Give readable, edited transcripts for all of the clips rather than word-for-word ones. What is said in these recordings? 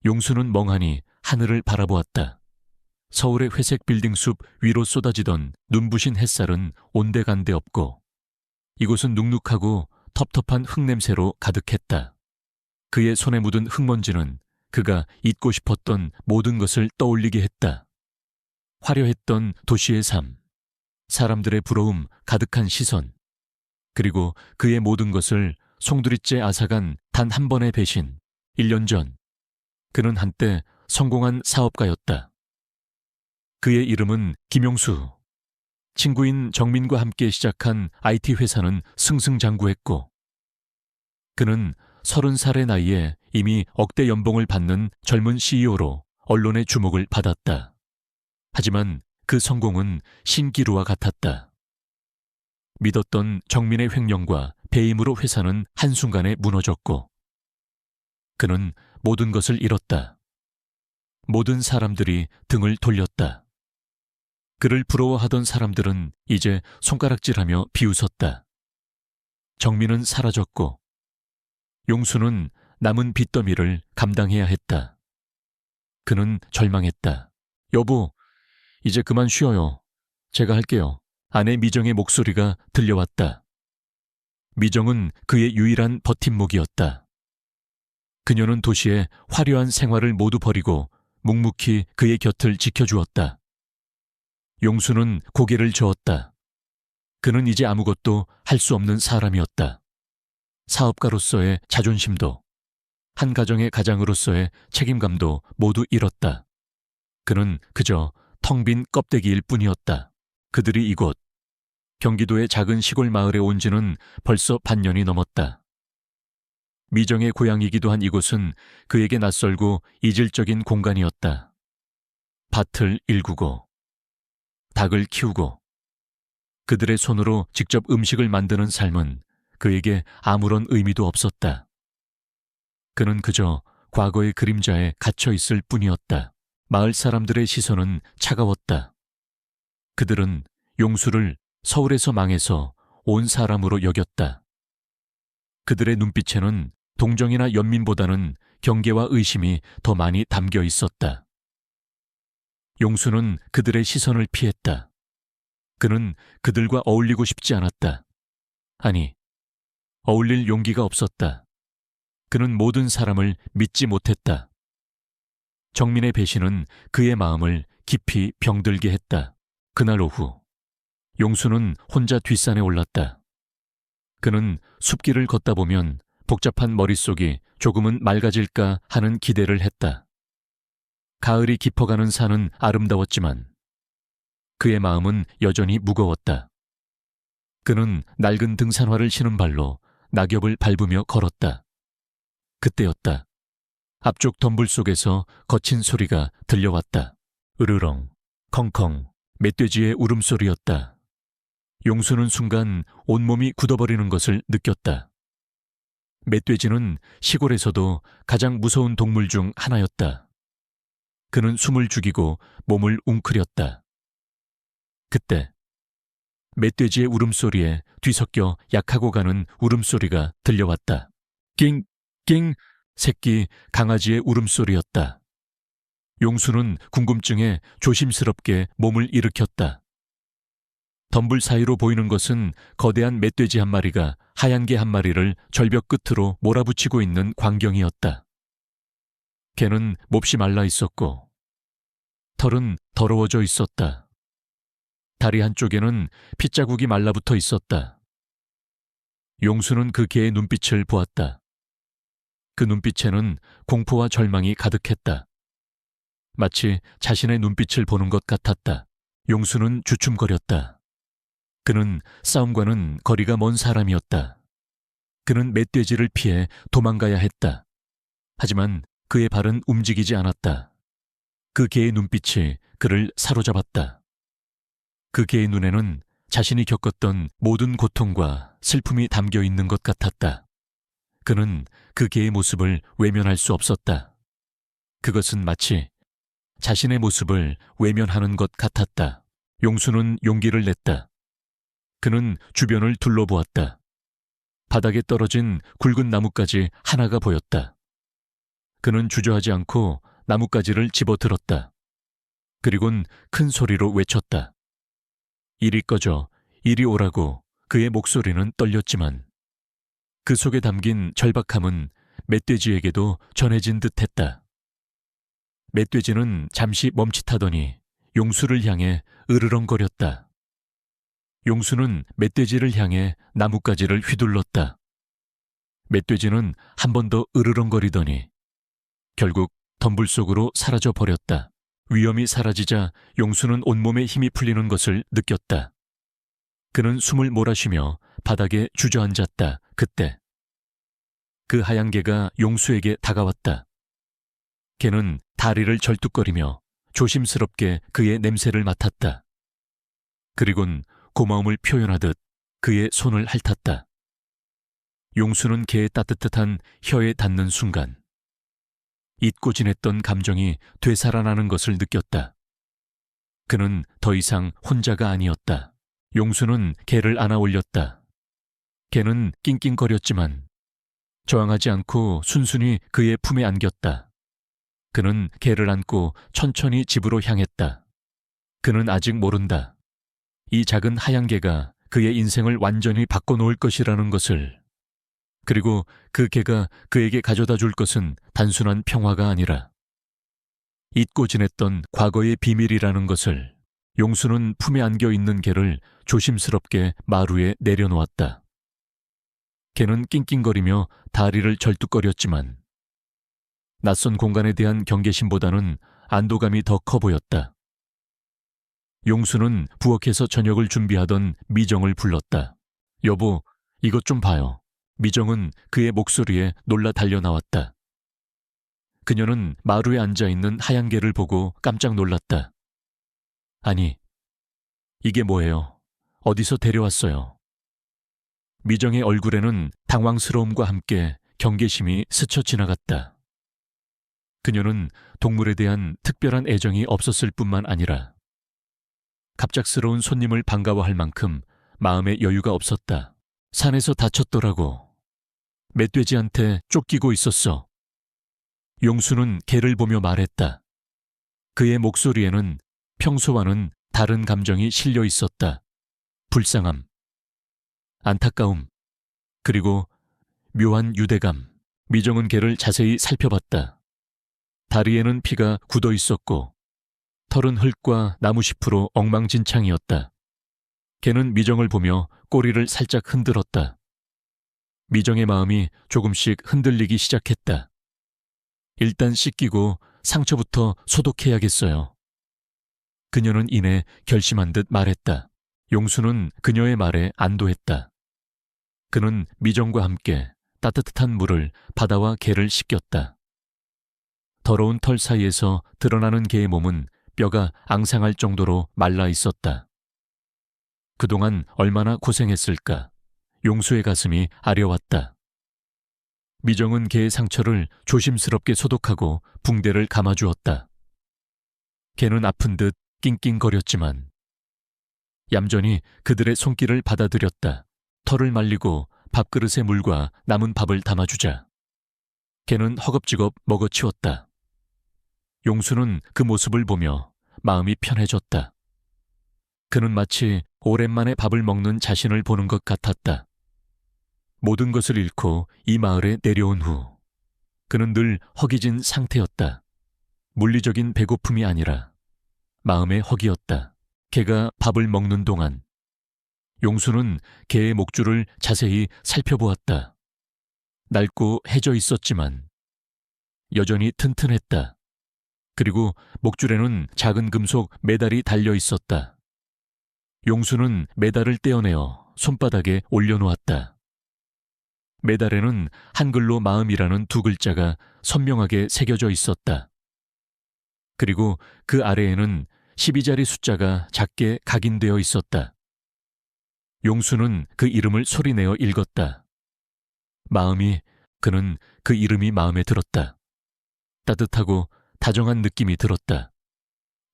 용수는 멍하니 하늘을 바라보았다. 서울의 회색 빌딩숲 위로 쏟아지던 눈부신 햇살은 온데간데 없고 이곳은 눅눅하고 텁텁한 흙냄새로 가득했다. 그의 손에 묻은 흙먼지는 그가 잊고 싶었던 모든 것을 떠올리게 했다. 화려했던 도시의 삶, 사람들의 부러움 가득한 시선, 그리고 그의 모든 것을 송두리째 앗아간 단 한 번의 배신. 1년 전, 그는 한때 성공한 사업가였다. 그의 이름은 김용수. 친구인 정민과 함께 시작한 IT 회사는 승승장구했고 그는 30살의 나이에 이미 억대 연봉을 받는 젊은 CEO로 언론의 주목을 받았다. 하지만 그 성공은 신기루와 같았다. 믿었던 정민의 횡령과 배임으로 회사는 한순간에 무너졌고 그는 모든 것을 잃었다. 모든 사람들이 등을 돌렸다. 그를 부러워하던 사람들은 이제 손가락질하며 비웃었다. 정민은 사라졌고 용수는 남은 빚더미를 감당해야 했다. 그는 절망했다. 여보, 이제 그만 쉬어요. 제가 할게요. 아내 미정의 목소리가 들려왔다. 미정은 그의 유일한 버팀목이었다. 그녀는 도시의 화려한 생활을 모두 버리고 묵묵히 그의 곁을 지켜주었다. 용수는 고개를 저었다. 그는 이제 아무것도 할 수 없는 사람이었다. 사업가로서의 자존심도, 한 가정의 가장으로서의 책임감도 모두 잃었다. 그는 그저 텅 빈 껍데기일 뿐이었다. 그들이 이곳, 경기도의 작은 시골 마을에 온 지는 벌써 반년이 넘었다. 미정의 고향이기도 한 이곳은 그에게 낯설고 이질적인 공간이었다. 밭을 일구고, 닭을 키우고, 그들의 손으로 직접 음식을 만드는 삶은 그에게 아무런 의미도 없었다. 그는 그저 과거의 그림자에 갇혀 있을 뿐이었다. 마을 사람들의 시선은 차가웠다. 그들은 용수를 서울에서 망해서 온 사람으로 여겼다. 그들의 눈빛에는 동정이나 연민보다는 경계와 의심이 더 많이 담겨 있었다. 용수는 그들의 시선을 피했다. 그는 그들과 어울리고 싶지 않았다. 아니, 어울릴 용기가 없었다. 그는 모든 사람을 믿지 못했다. 정민의 배신은 그의 마음을 깊이 병들게 했다. 그날 오후, 용수는 혼자 뒷산에 올랐다. 그는 숲길을 걷다 보면 복잡한 머릿속이 조금은 맑아질까 하는 기대를 했다. 가을이 깊어가는 산은 아름다웠지만 그의 마음은 여전히 무거웠다. 그는 낡은 등산화를 신은 발로 낙엽을 밟으며 걸었다. 그때였다. 앞쪽 덤불 속에서 거친 소리가 들려왔다. 으르렁, 컹컹, 멧돼지의 울음소리였다. 용수는 순간 온몸이 굳어버리는 것을 느꼈다. 멧돼지는 시골에서도 가장 무서운 동물 중 하나였다. 그는 숨을 죽이고 몸을 웅크렸다. 그때 멧돼지의 울음소리에 뒤섞여 약하고 가는 울음소리가 들려왔다. 낑, 낑, 새끼 강아지의 울음소리였다. 용수는 궁금증에 조심스럽게 몸을 일으켰다. 덤불 사이로 보이는 것은 거대한 멧돼지 한 마리가 하얀 개 한 마리를 절벽 끝으로 몰아붙이고 있는 광경이었다. 개는 몹시 말라 있었고 털은 더러워져 있었다. 다리 한쪽에는 핏자국이 말라붙어 있었다. 용수는 그 개의 눈빛을 보았다. 그 눈빛에는 공포와 절망이 가득했다. 마치 자신의 눈빛을 보는 것 같았다. 용수는 주춤거렸다. 그는 싸움과는 거리가 먼 사람이었다. 그는 멧돼지를 피해 도망가야 했다. 하지만 그의 발은 움직이지 않았다. 그 개의 눈빛이 그를 사로잡았다. 그 개의 눈에는 자신이 겪었던 모든 고통과 슬픔이 담겨 있는 것 같았다. 그는 그 개의 모습을 외면할 수 없었다. 그것은 마치 자신의 모습을 외면하는 것 같았다. 용수는 용기를 냈다. 그는 주변을 둘러보았다. 바닥에 떨어진 굵은 나뭇가지 하나가 보였다. 그는 주저하지 않고 나뭇가지를 집어들었다. 그리곤 큰 소리로 외쳤다. 이리 꺼져, 이리 오라고. 그의 목소리는 떨렸지만 그 속에 담긴 절박함은 멧돼지에게도 전해진 듯했다. 멧돼지는 잠시 멈칫하더니 용수를 향해 으르렁거렸다. 용수는 멧돼지를 향해 나뭇가지를 휘둘렀다. 멧돼지는 한 번 더 으르렁거리더니 결국 덤불 속으로 사라져 버렸다. 위험이 사라지자 용수는 온몸에 힘이 풀리는 것을 느꼈다. 그는 숨을 몰아쉬며 바닥에 주저앉았다. 그때 그 하얀 개가 용수에게 다가왔다. 개는 다리를 절뚝거리며 조심스럽게 그의 냄새를 맡았다. 그리곤 고마움을 표현하듯 그의 손을 핥았다. 용수는 개의 따뜻한 혀에 닿는 순간 잊고 지냈던 감정이 되살아나는 것을 느꼈다. 그는 더 이상 혼자가 아니었다. 용수는 개를 안아 올렸다. 개는 낑낑거렸지만 저항하지 않고 순순히 그의 품에 안겼다. 그는 개를 안고 천천히 집으로 향했다. 그는 아직 모른다. 이 작은 하얀 개가 그의 인생을 완전히 바꿔놓을 것이라는 것을. 그리고 그 개가 그에게 가져다 줄 것은 단순한 평화가 아니라 잊고 지냈던 과거의 비밀이라는 것을. 용수는 품에 안겨 있는 개를 조심스럽게 마루에 내려놓았다. 개는 낑낑거리며 다리를 절뚝거렸지만 낯선 공간에 대한 경계심보다는 안도감이 더 커 보였다. 용수는 부엌에서 저녁을 준비하던 미정을 불렀다. 여보, 이것 좀 봐요. 미정은 그의 목소리에 놀라 달려나왔다. 그녀는 마루에 앉아있는 하얀 개를 보고 깜짝 놀랐다. 아니, 이게 뭐예요? 어디서 데려왔어요? 미정의 얼굴에는 당황스러움과 함께 경계심이 스쳐 지나갔다. 그녀는 동물에 대한 특별한 애정이 없었을 뿐만 아니라 갑작스러운 손님을 반가워할 만큼 마음의 여유가 없었다. 산에서 다쳤더라고. 멧돼지한테 쫓기고 있었어. 용수는 개를 보며 말했다. 그의 목소리에는 평소와는 다른 감정이 실려 있었다. 불쌍함, 안타까움, 그리고 묘한 유대감. 미정은 개를 자세히 살펴봤다. 다리에는 피가 굳어 있었고 털은 흙과 나무잎으로 엉망진창이었다. 개는 미정을 보며 꼬리를 살짝 흔들었다. 미정의 마음이 조금씩 흔들리기 시작했다. 일단 씻기고 상처부터 소독해야겠어요. 그녀는 이내 결심한 듯 말했다. 용수는 그녀의 말에 안도했다. 그는 미정과 함께 따뜻한 물을 바다와 개를 씻겼다. 더러운 털 사이에서 드러나는 개의 몸은 뼈가 앙상할 정도로 말라 있었다. 그동안 얼마나 고생했을까. 용수의 가슴이 아려왔다. 미정은 개의 상처를 조심스럽게 소독하고 붕대를 감아주었다. 개는 아픈 듯 낑낑거렸지만 얌전히 그들의 손길을 받아들였다. 털을 말리고 밥그릇에 물과 남은 밥을 담아주자 개는 허겁지겁 먹어치웠다. 용수는 그 모습을 보며 마음이 편해졌다. 그는 마치 오랜만에 밥을 먹는 자신을 보는 것 같았다. 모든 것을 잃고 이 마을에 내려온 후 그는 늘 허기진 상태였다. 물리적인 배고픔이 아니라 마음의 허기였다. 개가 밥을 먹는 동안 용수는 개의 목줄을 자세히 살펴보았다. 낡고 해져 있었지만 여전히 튼튼했다. 그리고 목줄에는 작은 금속 메달이 달려 있었다. 용수는 메달을 떼어내어 손바닥에 올려놓았다. 메달에는 한글로 마음이라는 두 글자가 선명하게 새겨져 있었다. 그리고 그 아래에는 12자리 숫자가 작게 각인되어 있었다. 용수는 그 이름을 소리내어 읽었다. 그는 그 이름이 마음에 들었다. 따뜻하고 다정한 느낌이 들었다.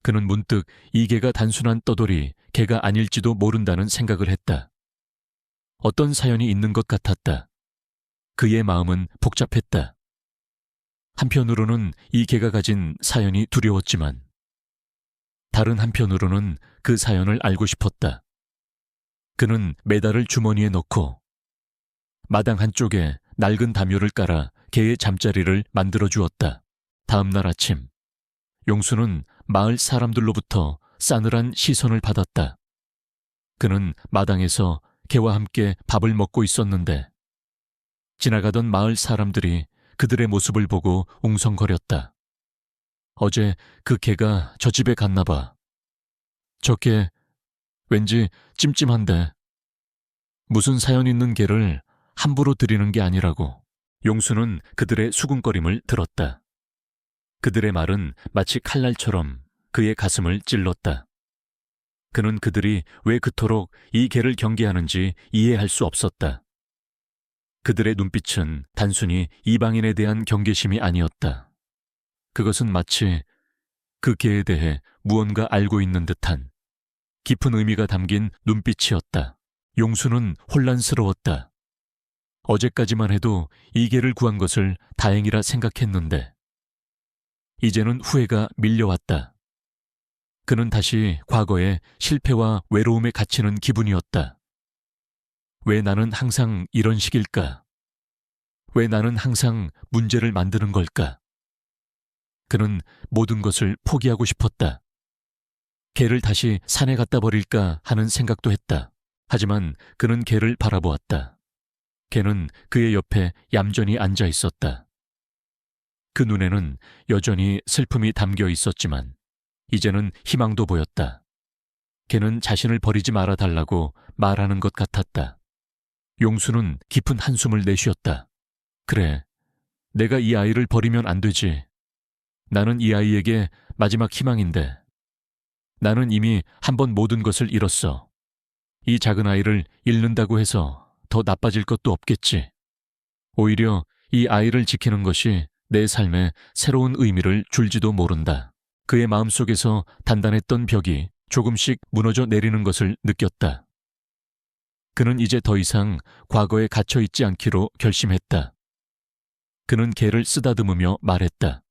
그는 문득 이 개가 단순한 떠돌이 개가 아닐지도 모른다는 생각을 했다. 어떤 사연이 있는 것 같았다. 그의 마음은 복잡했다. 한편으로는 이 개가 가진 사연이 두려웠지만 다른 한편으로는 그 사연을 알고 싶었다. 그는 메달을 주머니에 넣고 마당 한쪽에 낡은 담요를 깔아 개의 잠자리를 만들어 주었다. 다음 날 아침, 용수는 마을 사람들로부터 싸늘한 시선을 받았다. 그는 마당에서 개와 함께 밥을 먹고 있었는데 지나가던 마을 사람들이 그들의 모습을 보고 웅성거렸다. 어제 그 개가 저 집에 갔나 봐. 저 개 왠지 찜찜한데. 무슨 사연 있는 개를 함부로 들이는 게 아니라고. 용수는 그들의 수군거림을 들었다. 그들의 말은 마치 칼날처럼 그의 가슴을 찔렀다. 그는 그들이 왜 그토록 이 개를 경계하는지 이해할 수 없었다. 그들의 눈빛은 단순히 이방인에 대한 경계심이 아니었다. 그것은 마치 그 개에 대해 무언가 알고 있는 듯한 깊은 의미가 담긴 눈빛이었다. 용수는 혼란스러웠다. 어제까지만 해도 이 개를 구한 것을 다행이라 생각했는데 이제는 후회가 밀려왔다. 그는 다시 과거의 실패와 외로움에 갇히는 기분이었다. 왜 나는 항상 이런 식일까? 왜 나는 항상 문제를 만드는 걸까? 그는 모든 것을 포기하고 싶었다. 개를 다시 산에 갖다 버릴까 하는 생각도 했다. 하지만 그는 개를 바라보았다. 개는 그의 옆에 얌전히 앉아 있었다. 그 눈에는 여전히 슬픔이 담겨 있었지만 이제는 희망도 보였다. 개는 자신을 버리지 말아 달라고 말하는 것 같았다. 용수는 깊은 한숨을 내쉬었다. 그래, 내가 이 아이를 버리면 안 되지. 나는 이 아이에게 마지막 희망인데. 나는 이미 한 번 모든 것을 잃었어. 이 작은 아이를 잃는다고 해서 더 나빠질 것도 없겠지. 오히려 이 아이를 지키는 것이 내 삶에 새로운 의미를 줄지도 모른다. 그의 마음속에서 단단했던 벽이 조금씩 무너져 내리는 것을 느꼈다. 그는 이제 더 이상 과거에 갇혀 있지 않기로 결심했다. 그는 개를 쓰다듬으며 말했다.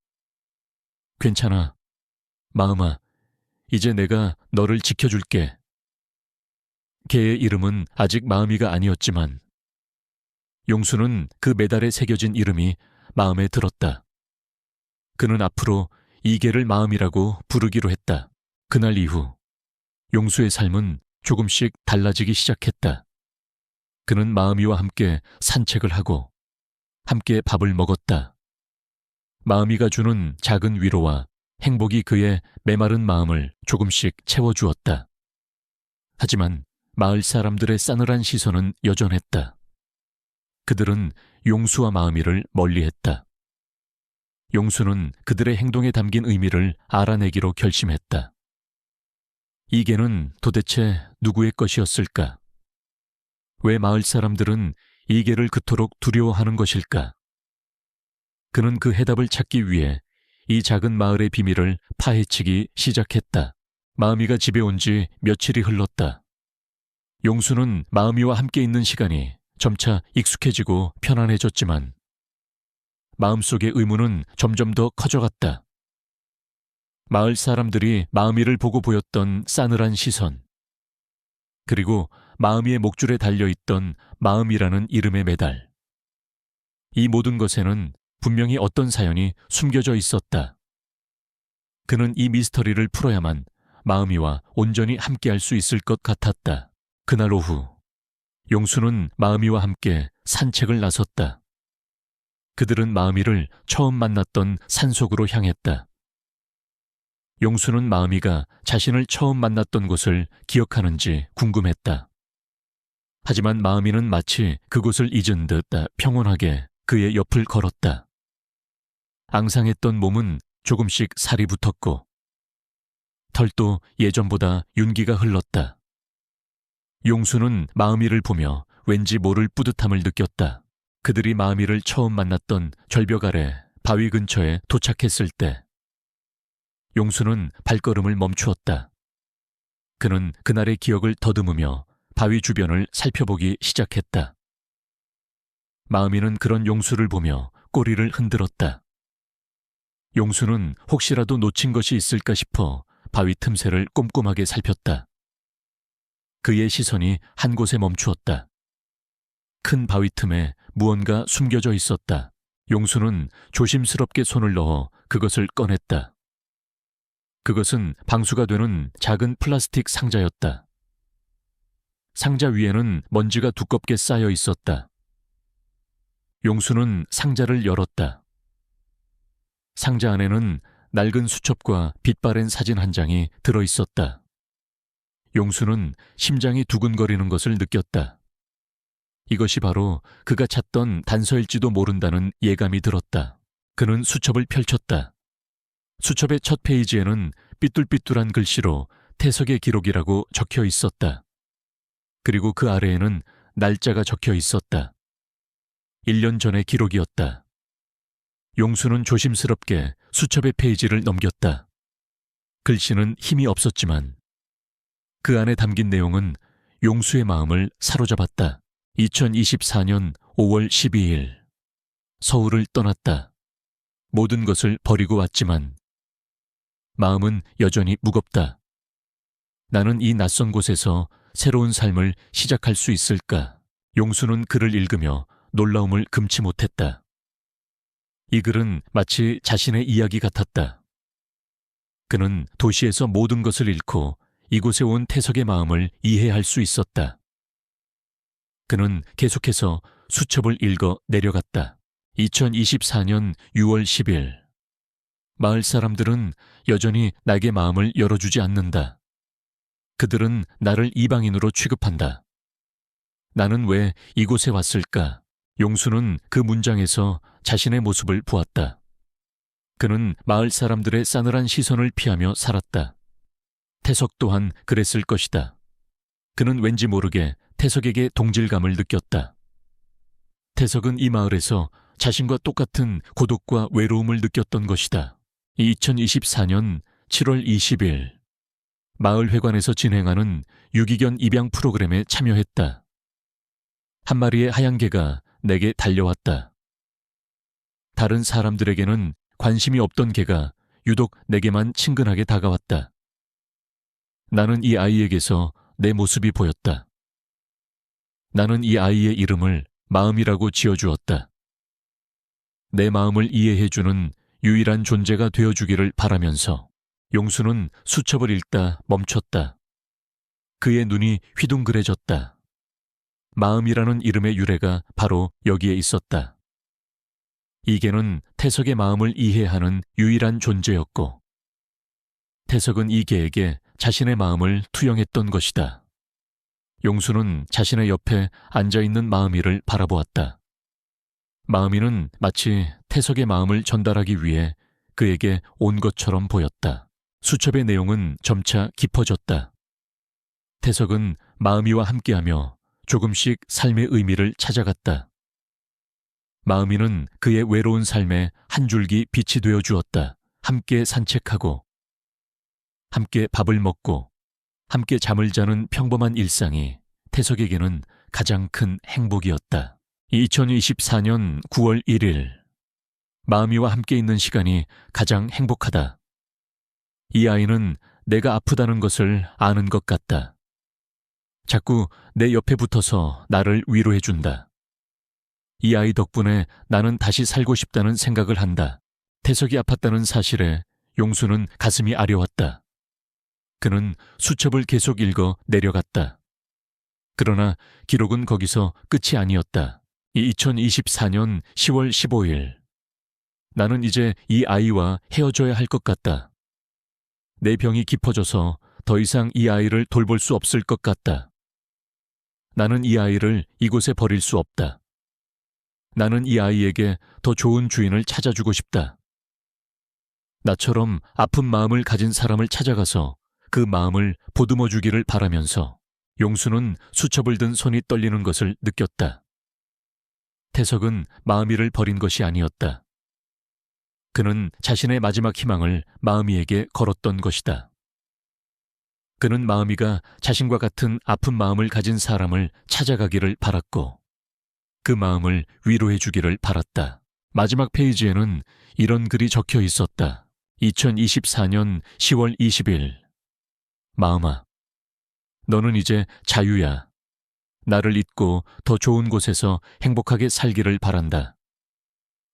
괜찮아. 마음아, 이제 내가 너를 지켜줄게. 개의 이름은 아직 마음이가 아니었지만 용수는 그 메달에 새겨진 이름이 마음에 들었다. 그는 앞으로 이 개를 마음이라고 부르기로 했다. 그날 이후 용수의 삶은 조금씩 달라지기 시작했다. 그는 마음이와 함께 산책을 하고 함께 밥을 먹었다. 마음이가 주는 작은 위로와 행복이 그의 메마른 마음을 조금씩 채워주었다. 하지만 마을 사람들의 싸늘한 시선은 여전했다. 그들은 용수와 마음이를 멀리했다. 용수는 그들의 행동에 담긴 의미를 알아내기로 결심했다. 이 개는 도대체 누구의 것이었을까? 왜 마을 사람들은 이 개를 그토록 두려워하는 것일까? 그는 그 해답을 찾기 위해 이 작은 마을의 비밀을 파헤치기 시작했다. 마음이가 집에 온 지 며칠이 흘렀다. 용수는 마음이와 함께 있는 시간이 점차 익숙해지고 편안해졌지만 마음속의 의문은 점점 더 커져갔다. 마을 사람들이 마음이를 보고 보였던 싸늘한 시선, 그리고 마음이의 목줄에 달려있던 마음이라는 이름의 메달. 이 모든 것에는 분명히 어떤 사연이 숨겨져 있었다. 그는 이 미스터리를 풀어야만 마음이와 온전히 함께할 수 있을 것 같았다. 그날 오후, 용수는 마음이와 함께 산책을 나섰다. 그들은 마음이를 처음 만났던 산속으로 향했다. 용수는 마음이가 자신을 처음 만났던 곳을 기억하는지 궁금했다. 하지만 마음이는 마치 그곳을 잊은 듯 평온하게 그의 옆을 걸었다. 앙상했던 몸은 조금씩 살이 붙었고 털도 예전보다 윤기가 흘렀다. 용수는 마음이를 보며 왠지 모를 뿌듯함을 느꼈다. 그들이 마음이를 처음 만났던 절벽 아래 바위 근처에 도착했을 때 용수는 발걸음을 멈추었다. 그는 그날의 기억을 더듬으며 바위 주변을 살펴보기 시작했다. 마음이는 그런 용수를 보며 꼬리를 흔들었다. 용수는 혹시라도 놓친 것이 있을까 싶어 바위 틈새를 꼼꼼하게 살폈다. 그의 시선이 한 곳에 멈추었다. 큰 바위 틈에 무언가 숨겨져 있었다. 용수는 조심스럽게 손을 넣어 그것을 꺼냈다. 그것은 방수가 되는 작은 플라스틱 상자였다. 상자 위에는 먼지가 두껍게 쌓여 있었다. 용수는 상자를 열었다. 상자 안에는 낡은 수첩과 빛바랜 사진 한 장이 들어 있었다. 용수는 심장이 두근거리는 것을 느꼈다. 이것이 바로 그가 찾던 단서일지도 모른다는 예감이 들었다. 그는 수첩을 펼쳤다. 수첩의 첫 페이지에는 삐뚤삐뚤한 글씨로 태석의 기록이라고 적혀 있었다. 그리고 그 아래에는 날짜가 적혀 있었다. 1년 전의 기록이었다. 용수는 조심스럽게 수첩의 페이지를 넘겼다. 글씨는 힘이 없었지만 그 안에 담긴 내용은 용수의 마음을 사로잡았다. 2024년 5월 12일 서울을 떠났다. 모든 것을 버리고 왔지만 마음은 여전히 무겁다. 나는 이 낯선 곳에서 새로운 삶을 시작할 수 있을까? 용수는 글을 읽으며 놀라움을 금치 못했다. 이 글은 마치 자신의 이야기 같았다. 그는 도시에서 모든 것을 잃고 이곳에 온 태석의 마음을 이해할 수 있었다. 그는 계속해서 수첩을 읽어 내려갔다. 2024년 6월 10일 마을 사람들은 여전히 나에게 마음을 열어주지 않는다. 그들은 나를 이방인으로 취급한다. 나는 왜 이곳에 왔을까? 용수는 그 문장에서 자신의 모습을 보았다. 그는 마을 사람들의 싸늘한 시선을 피하며 살았다. 태석 또한 그랬을 것이다. 그는 왠지 모르게 태석에게 동질감을 느꼈다. 태석은 이 마을에서 자신과 똑같은 고독과 외로움을 느꼈던 것이다. 2024년 7월 20일 마을회관에서 진행하는 유기견 입양 프로그램에 참여했다. 한 마리의 하얀 개가 내게 달려왔다. 다른 사람들에게는 관심이 없던 개가 유독 내게만 친근하게 다가왔다. 나는 이 아이에게서 내 모습이 보였다. 나는 이 아이의 이름을 마음이라고 지어주었다. 내 마음을 이해해주는 유일한 존재가 되어주기를 바라면서 용수는 수첩을 읽다 멈췄다. 그의 눈이 휘둥그레졌다. 마음이라는 이름의 유래가 바로 여기에 있었다. 이 개는 태석의 마음을 이해하는 유일한 존재였고 태석은 이 개에게 자신의 마음을 투영했던 것이다. 용수는 자신의 옆에 앉아있는 마음이를 바라보았다. 마음이는 마치 태석의 마음을 전달하기 위해 그에게 온 것처럼 보였다. 수첩의 내용은 점차 깊어졌다. 태석은 마음이와 함께하며 조금씩 삶의 의미를 찾아갔다. 마음이는 그의 외로운 삶에 한 줄기 빛이 되어 주었다. 함께 산책하고 함께 밥을 먹고 함께 잠을 자는 평범한 일상이 태석에게는 가장 큰 행복이었다. 2024년 9월 1일 마음이와 함께 있는 시간이 가장 행복하다. 이 아이는 내가 아프다는 것을 아는 것 같다. 자꾸 내 옆에 붙어서 나를 위로해준다. 이 아이 덕분에 나는 다시 살고 싶다는 생각을 한다. 태석이 아팠다는 사실에 용수는 가슴이 아려왔다. 그는 수첩을 계속 읽어 내려갔다. 그러나 기록은 거기서 끝이 아니었다. 2024년 10월 15일 나는 이제 이 아이와 헤어져야 할 것 같다. 내 병이 깊어져서 더 이상 이 아이를 돌볼 수 없을 것 같다. 나는 이 아이를 이곳에 버릴 수 없다. 나는 이 아이에게 더 좋은 주인을 찾아주고 싶다. 나처럼 아픈 마음을 가진 사람을 찾아가서 그 마음을 보듬어 주기를 바라면서 용수는 수첩을 든 손이 떨리는 것을 느꼈다. 태석은 마음이를 버린 것이 아니었다. 그는 자신의 마지막 희망을 마음이에게 걸었던 것이다. 그는 마음이가 자신과 같은 아픈 마음을 가진 사람을 찾아가기를 바랐고 그 마음을 위로해 주기를 바랐다. 마지막 페이지에는 이런 글이 적혀 있었다. 2024년 10월 20일. 마음아, 너는 이제 자유야. 나를 잊고 더 좋은 곳에서 행복하게 살기를 바란다.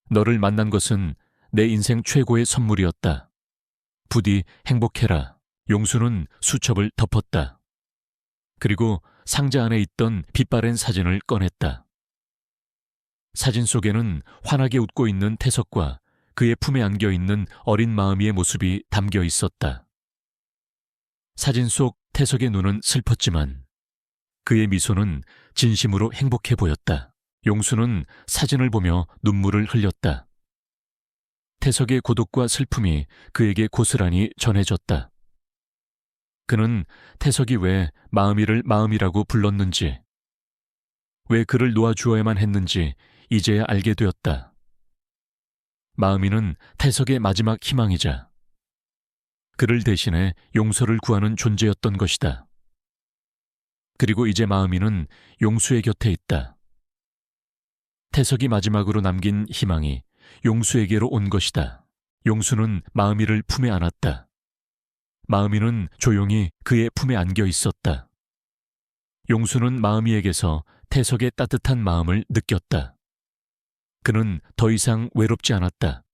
너를 만난 것은 내 인생 최고의 선물이었다. 부디 행복해라. 용수는 수첩을 덮었다. 그리고 상자 안에 있던 빛바랜 사진을 꺼냈다. 사진 속에는 환하게 웃고 있는 태석과 그의 품에 안겨 있는 어린 마음이의 모습이 담겨 있었다. 사진 속 태석의 눈은 슬펐지만 그의 미소는 진심으로 행복해 보였다. 용수는 사진을 보며 눈물을 흘렸다. 태석의 고독과 슬픔이 그에게 고스란히 전해졌다. 그는 태석이 왜 마음이를 마음이라고 불렀는지, 왜 그를 놓아주어야만 했는지 이제야 알게 되었다. 마음이는 태석의 마지막 희망이자 그를 대신해 용서를 구하는 존재였던 것이다. 그리고 이제 마음이는 용수의 곁에 있다. 태석이 마지막으로 남긴 희망이 용수에게로 온 것이다. 용수는 마음이를 품에 안았다. 마음이는 조용히 그의 품에 안겨 있었다. 용수는 마음이에게서 태석의 따뜻한 마음을 느꼈다. 그는 더 이상 외롭지 않았다.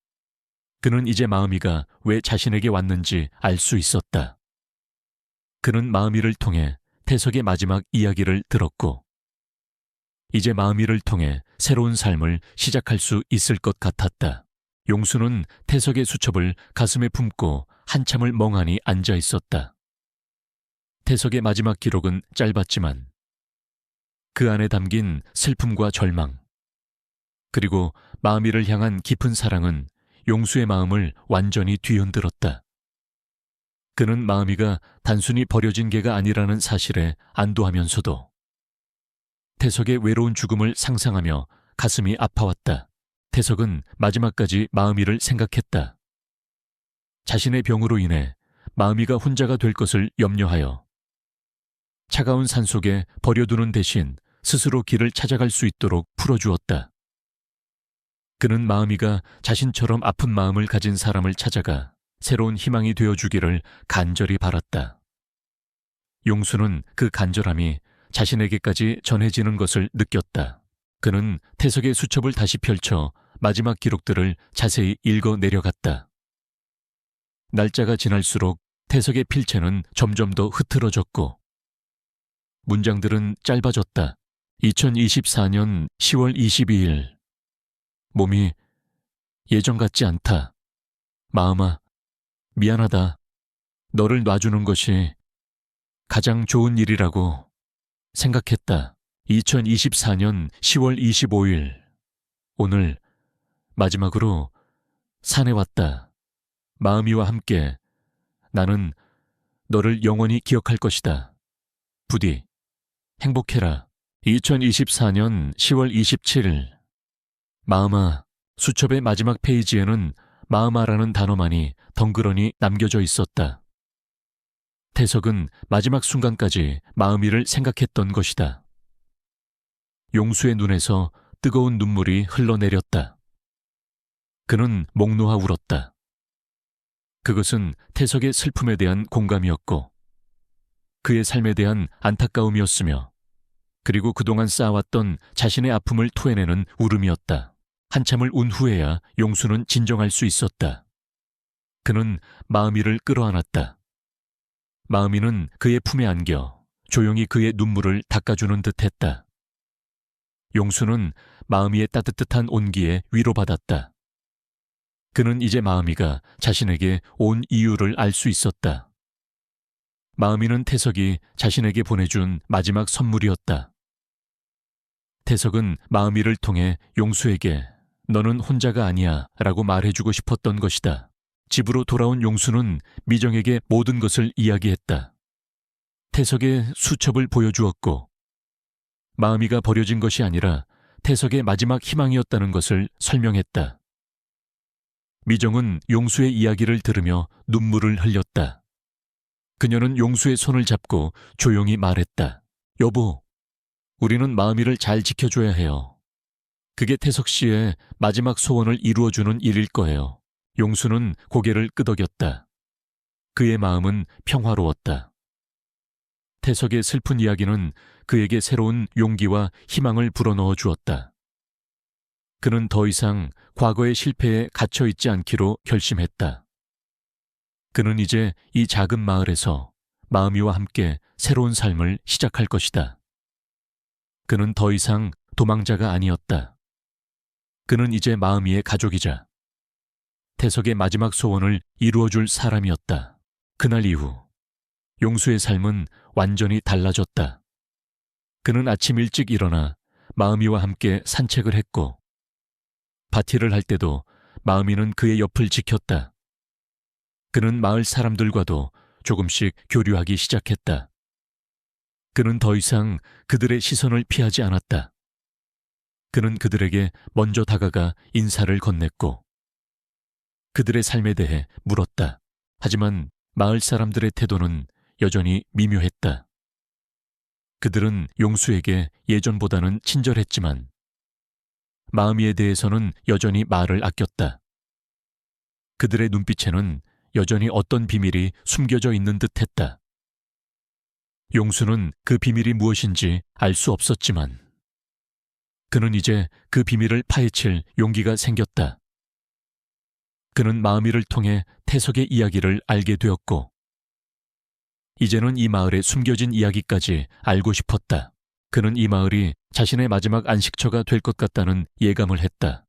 그는 이제 마음이가 왜 자신에게 왔는지 알 수 있었다. 그는 마음이를 통해 태석의 마지막 이야기를 들었고, 이제 마음이를 통해 새로운 삶을 시작할 수 있을 것 같았다. 용수는 태석의 수첩을 가슴에 품고 한참을 멍하니 앉아 있었다. 태석의 마지막 기록은 짧았지만 그 안에 담긴 슬픔과 절망, 그리고 마음이를 향한 깊은 사랑은 용수의 마음을 완전히 뒤흔들었다. 그는 마음이가 단순히 버려진 개가 아니라는 사실에 안도하면서도 태석의 외로운 죽음을 상상하며 가슴이 아파왔다. 태석은 마지막까지 마음이를 생각했다. 자신의 병으로 인해 마음이가 혼자가 될 것을 염려하여 차가운 산속에 버려두는 대신 스스로 길을 찾아갈 수 있도록 풀어주었다. 그는 마음이가 자신처럼 아픈 마음을 가진 사람을 찾아가 새로운 희망이 되어주기를 간절히 바랐다. 용수는 그 간절함이 자신에게까지 전해지는 것을 느꼈다. 그는 태석의 수첩을 다시 펼쳐 마지막 기록들을 자세히 읽어 내려갔다. 날짜가 지날수록 태석의 필체는 점점 더 흐트러졌고 문장들은 짧아졌다. 2024년 10월 22일. 몸이 예전 같지 않다. 마음아, 미안하다. 너를 놔주는 것이 가장 좋은 일이라고 생각했다. 2024년 10월 25일. 오늘 마지막으로 산에 왔다. 마음이와 함께 나는 너를 영원히 기억할 것이다. 부디 행복해라. 2024년 10월 27일. 마음아, 수첩의 마지막 페이지에는 마음아라는 단어만이 덩그러니 남겨져 있었다. 태석은 마지막 순간까지 마음이를 생각했던 것이다. 용수의 눈에서 뜨거운 눈물이 흘러내렸다. 그는 목 놓아 울었다. 그것은 태석의 슬픔에 대한 공감이었고 그의 삶에 대한 안타까움이었으며 그리고 그동안 쌓아왔던 자신의 아픔을 토해내는 울음이었다. 한참을 운 후에야 용수는 진정할 수 있었다. 그는 마음이를 끌어안았다. 마음이는 그의 품에 안겨 조용히 그의 눈물을 닦아주는 듯했다. 용수는 마음이의 따뜻한 온기에 위로받았다. 그는 이제 마음이가 자신에게 온 이유를 알 수 있었다. 마음이는 태석이 자신에게 보내준 마지막 선물이었다. 태석은 마음이를 통해 용수에게 너는 혼자가 아니야 라고 말해주고 싶었던 것이다. 집으로 돌아온 용수는 미정에게 모든 것을 이야기했다. 태석의 수첩을 보여주었고 마음이가 버려진 것이 아니라 태석의 마지막 희망이었다는 것을 설명했다. 미정은 용수의 이야기를 들으며 눈물을 흘렸다. 그녀는 용수의 손을 잡고 조용히 말했다. 여보, 우리는 마음이를 잘 지켜줘야 해요. 그게 태석 씨의 마지막 소원을 이루어주는 일일 거예요. 용수는 고개를 끄덕였다. 그의 마음은 평화로웠다. 태석의 슬픈 이야기는 그에게 새로운 용기와 희망을 불어넣어 주었다. 그는 더 이상 과거의 실패에 갇혀 있지 않기로 결심했다. 그는 이제 이 작은 마을에서 마음이와 함께 새로운 삶을 시작할 것이다. 그는 더 이상 도망자가 아니었다. 그는 이제 마음이의 가족이자 태석의 마지막 소원을 이루어줄 사람이었다. 그날 이후 용수의 삶은 완전히 달라졌다. 그는 아침 일찍 일어나 마음이와 함께 산책을 했고 파티를 할 때도 마음이는 그의 옆을 지켰다. 그는 마을 사람들과도 조금씩 교류하기 시작했다. 그는 더 이상 그들의 시선을 피하지 않았다. 그는 그들에게 먼저 다가가 인사를 건넸고 그들의 삶에 대해 물었다. 하지만 마을 사람들의 태도는 여전히 미묘했다. 그들은 용수에게 예전보다는 친절했지만 마음이에 대해서는 여전히 말을 아꼈다. 그들의 눈빛에는 여전히 어떤 비밀이 숨겨져 있는 듯했다. 용수는 그 비밀이 무엇인지 알 수 없었지만 그는 이제 그 비밀을 파헤칠 용기가 생겼다. 그는 마음이를 통해 태석의 이야기를 알게 되었고 이제는 이 마을의 숨겨진 이야기까지 알고 싶었다. 그는 이 마을이 자신의 마지막 안식처가 될 것 같다는 예감을 했다.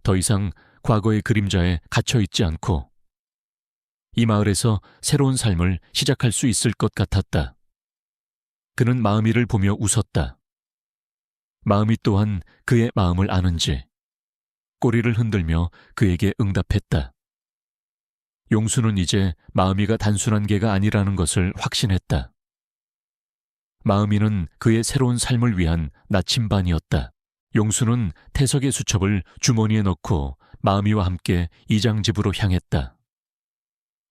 더 이상 과거의 그림자에 갇혀 있지 않고 이 마을에서 새로운 삶을 시작할 수 있을 것 같았다. 그는 마음이를 보며 웃었다. 마음이 또한 그의 마음을 아는지 꼬리를 흔들며 그에게 응답했다. 용수는 이제 마음이가 단순한 개가 아니라는 것을 확신했다. 마음이는 그의 새로운 삶을 위한 나침반이었다. 용수는 태석의 수첩을 주머니에 넣고 마음이와 함께 이장집으로 향했다.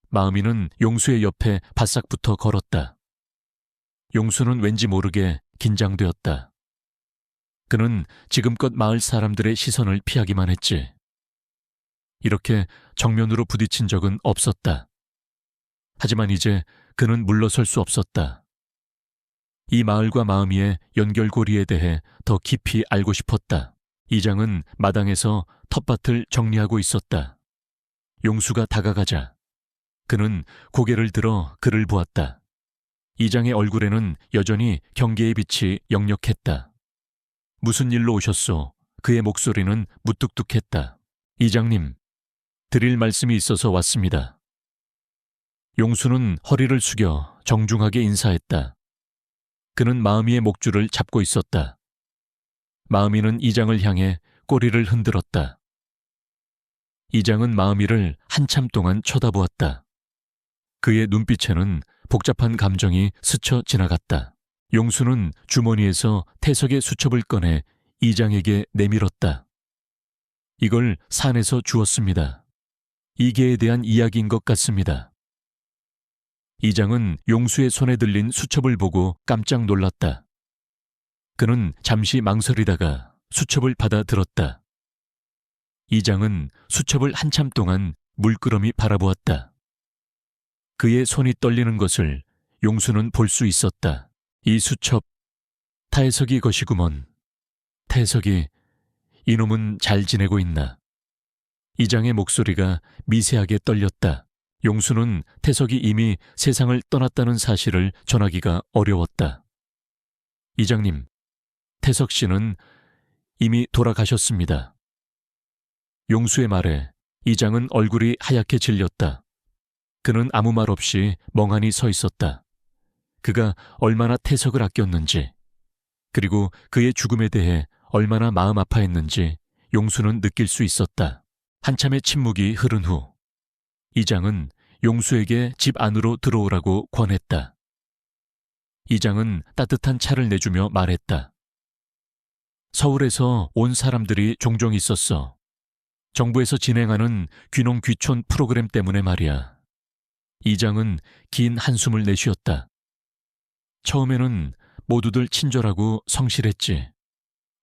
마음이는 용수의 옆에 바싹 붙어 걸었다. 용수는 왠지 모르게 긴장되었다. 그는 지금껏 마을 사람들의 시선을 피하기만 했지. 이렇게 정면으로 부딪힌 적은 없었다. 하지만 이제 그는 물러설 수 없었다. 이 마을과 마음이의 연결고리에 대해 더 깊이 알고 싶었다. 이장은 마당에서 텃밭을 정리하고 있었다. 용수가 다가가자 그는 고개를 들어 그를 보았다. 이장의 얼굴에는 여전히 경계의 빛이 역력했다. 무슨 일로 오셨소? 그의 목소리는 무뚝뚝했다. 이장님, 드릴 말씀이 있어서 왔습니다. 용수는 허리를 숙여 정중하게 인사했다. 그는 마음이의 목줄을 잡고 있었다. 마음이는 이장을 향해 꼬리를 흔들었다. 이장은 마음이를 한참 동안 쳐다보았다. 그의 눈빛에는 복잡한 감정이 스쳐 지나갔다. 용수는 주머니에서 태석의 수첩을 꺼내 이장에게 내밀었다. 이걸 산에서 주었습니다. 이 개에 대한 이야기인 것 같습니다. 이장은 용수의 손에 들린 수첩을 보고 깜짝 놀랐다. 그는 잠시 망설이다가 수첩을 받아 들었다. 이장은 수첩을 한참 동안 물끄러미 바라보았다. 그의 손이 떨리는 것을 용수는 볼 수 있었다. 이 수첩, 태석이 것이구먼. 태석이, 이놈은 잘 지내고 있나. 이장의 목소리가 미세하게 떨렸다. 용수는 태석이 이미 세상을 떠났다는 사실을 전하기가 어려웠다. 이장님, 태석 씨는 이미 돌아가셨습니다. 용수의 말에 이장은 얼굴이 하얗게 질렸다. 그는 아무 말 없이 멍하니 서 있었다. 그가 얼마나 태석을 아꼈는지, 그리고 그의 죽음에 대해 얼마나 마음 아파했는지 용수는 느낄 수 있었다. 한참의 침묵이 흐른 후 이장은 용수에게 집 안으로 들어오라고 권했다. 이장은 따뜻한 차를 내주며 말했다. 서울에서 온 사람들이 종종 있었어. 정부에서 진행하는 귀농 귀촌 프로그램 때문에 말이야. 이장은 긴 한숨을 내쉬었다. 처음에는 모두들 친절하고 성실했지.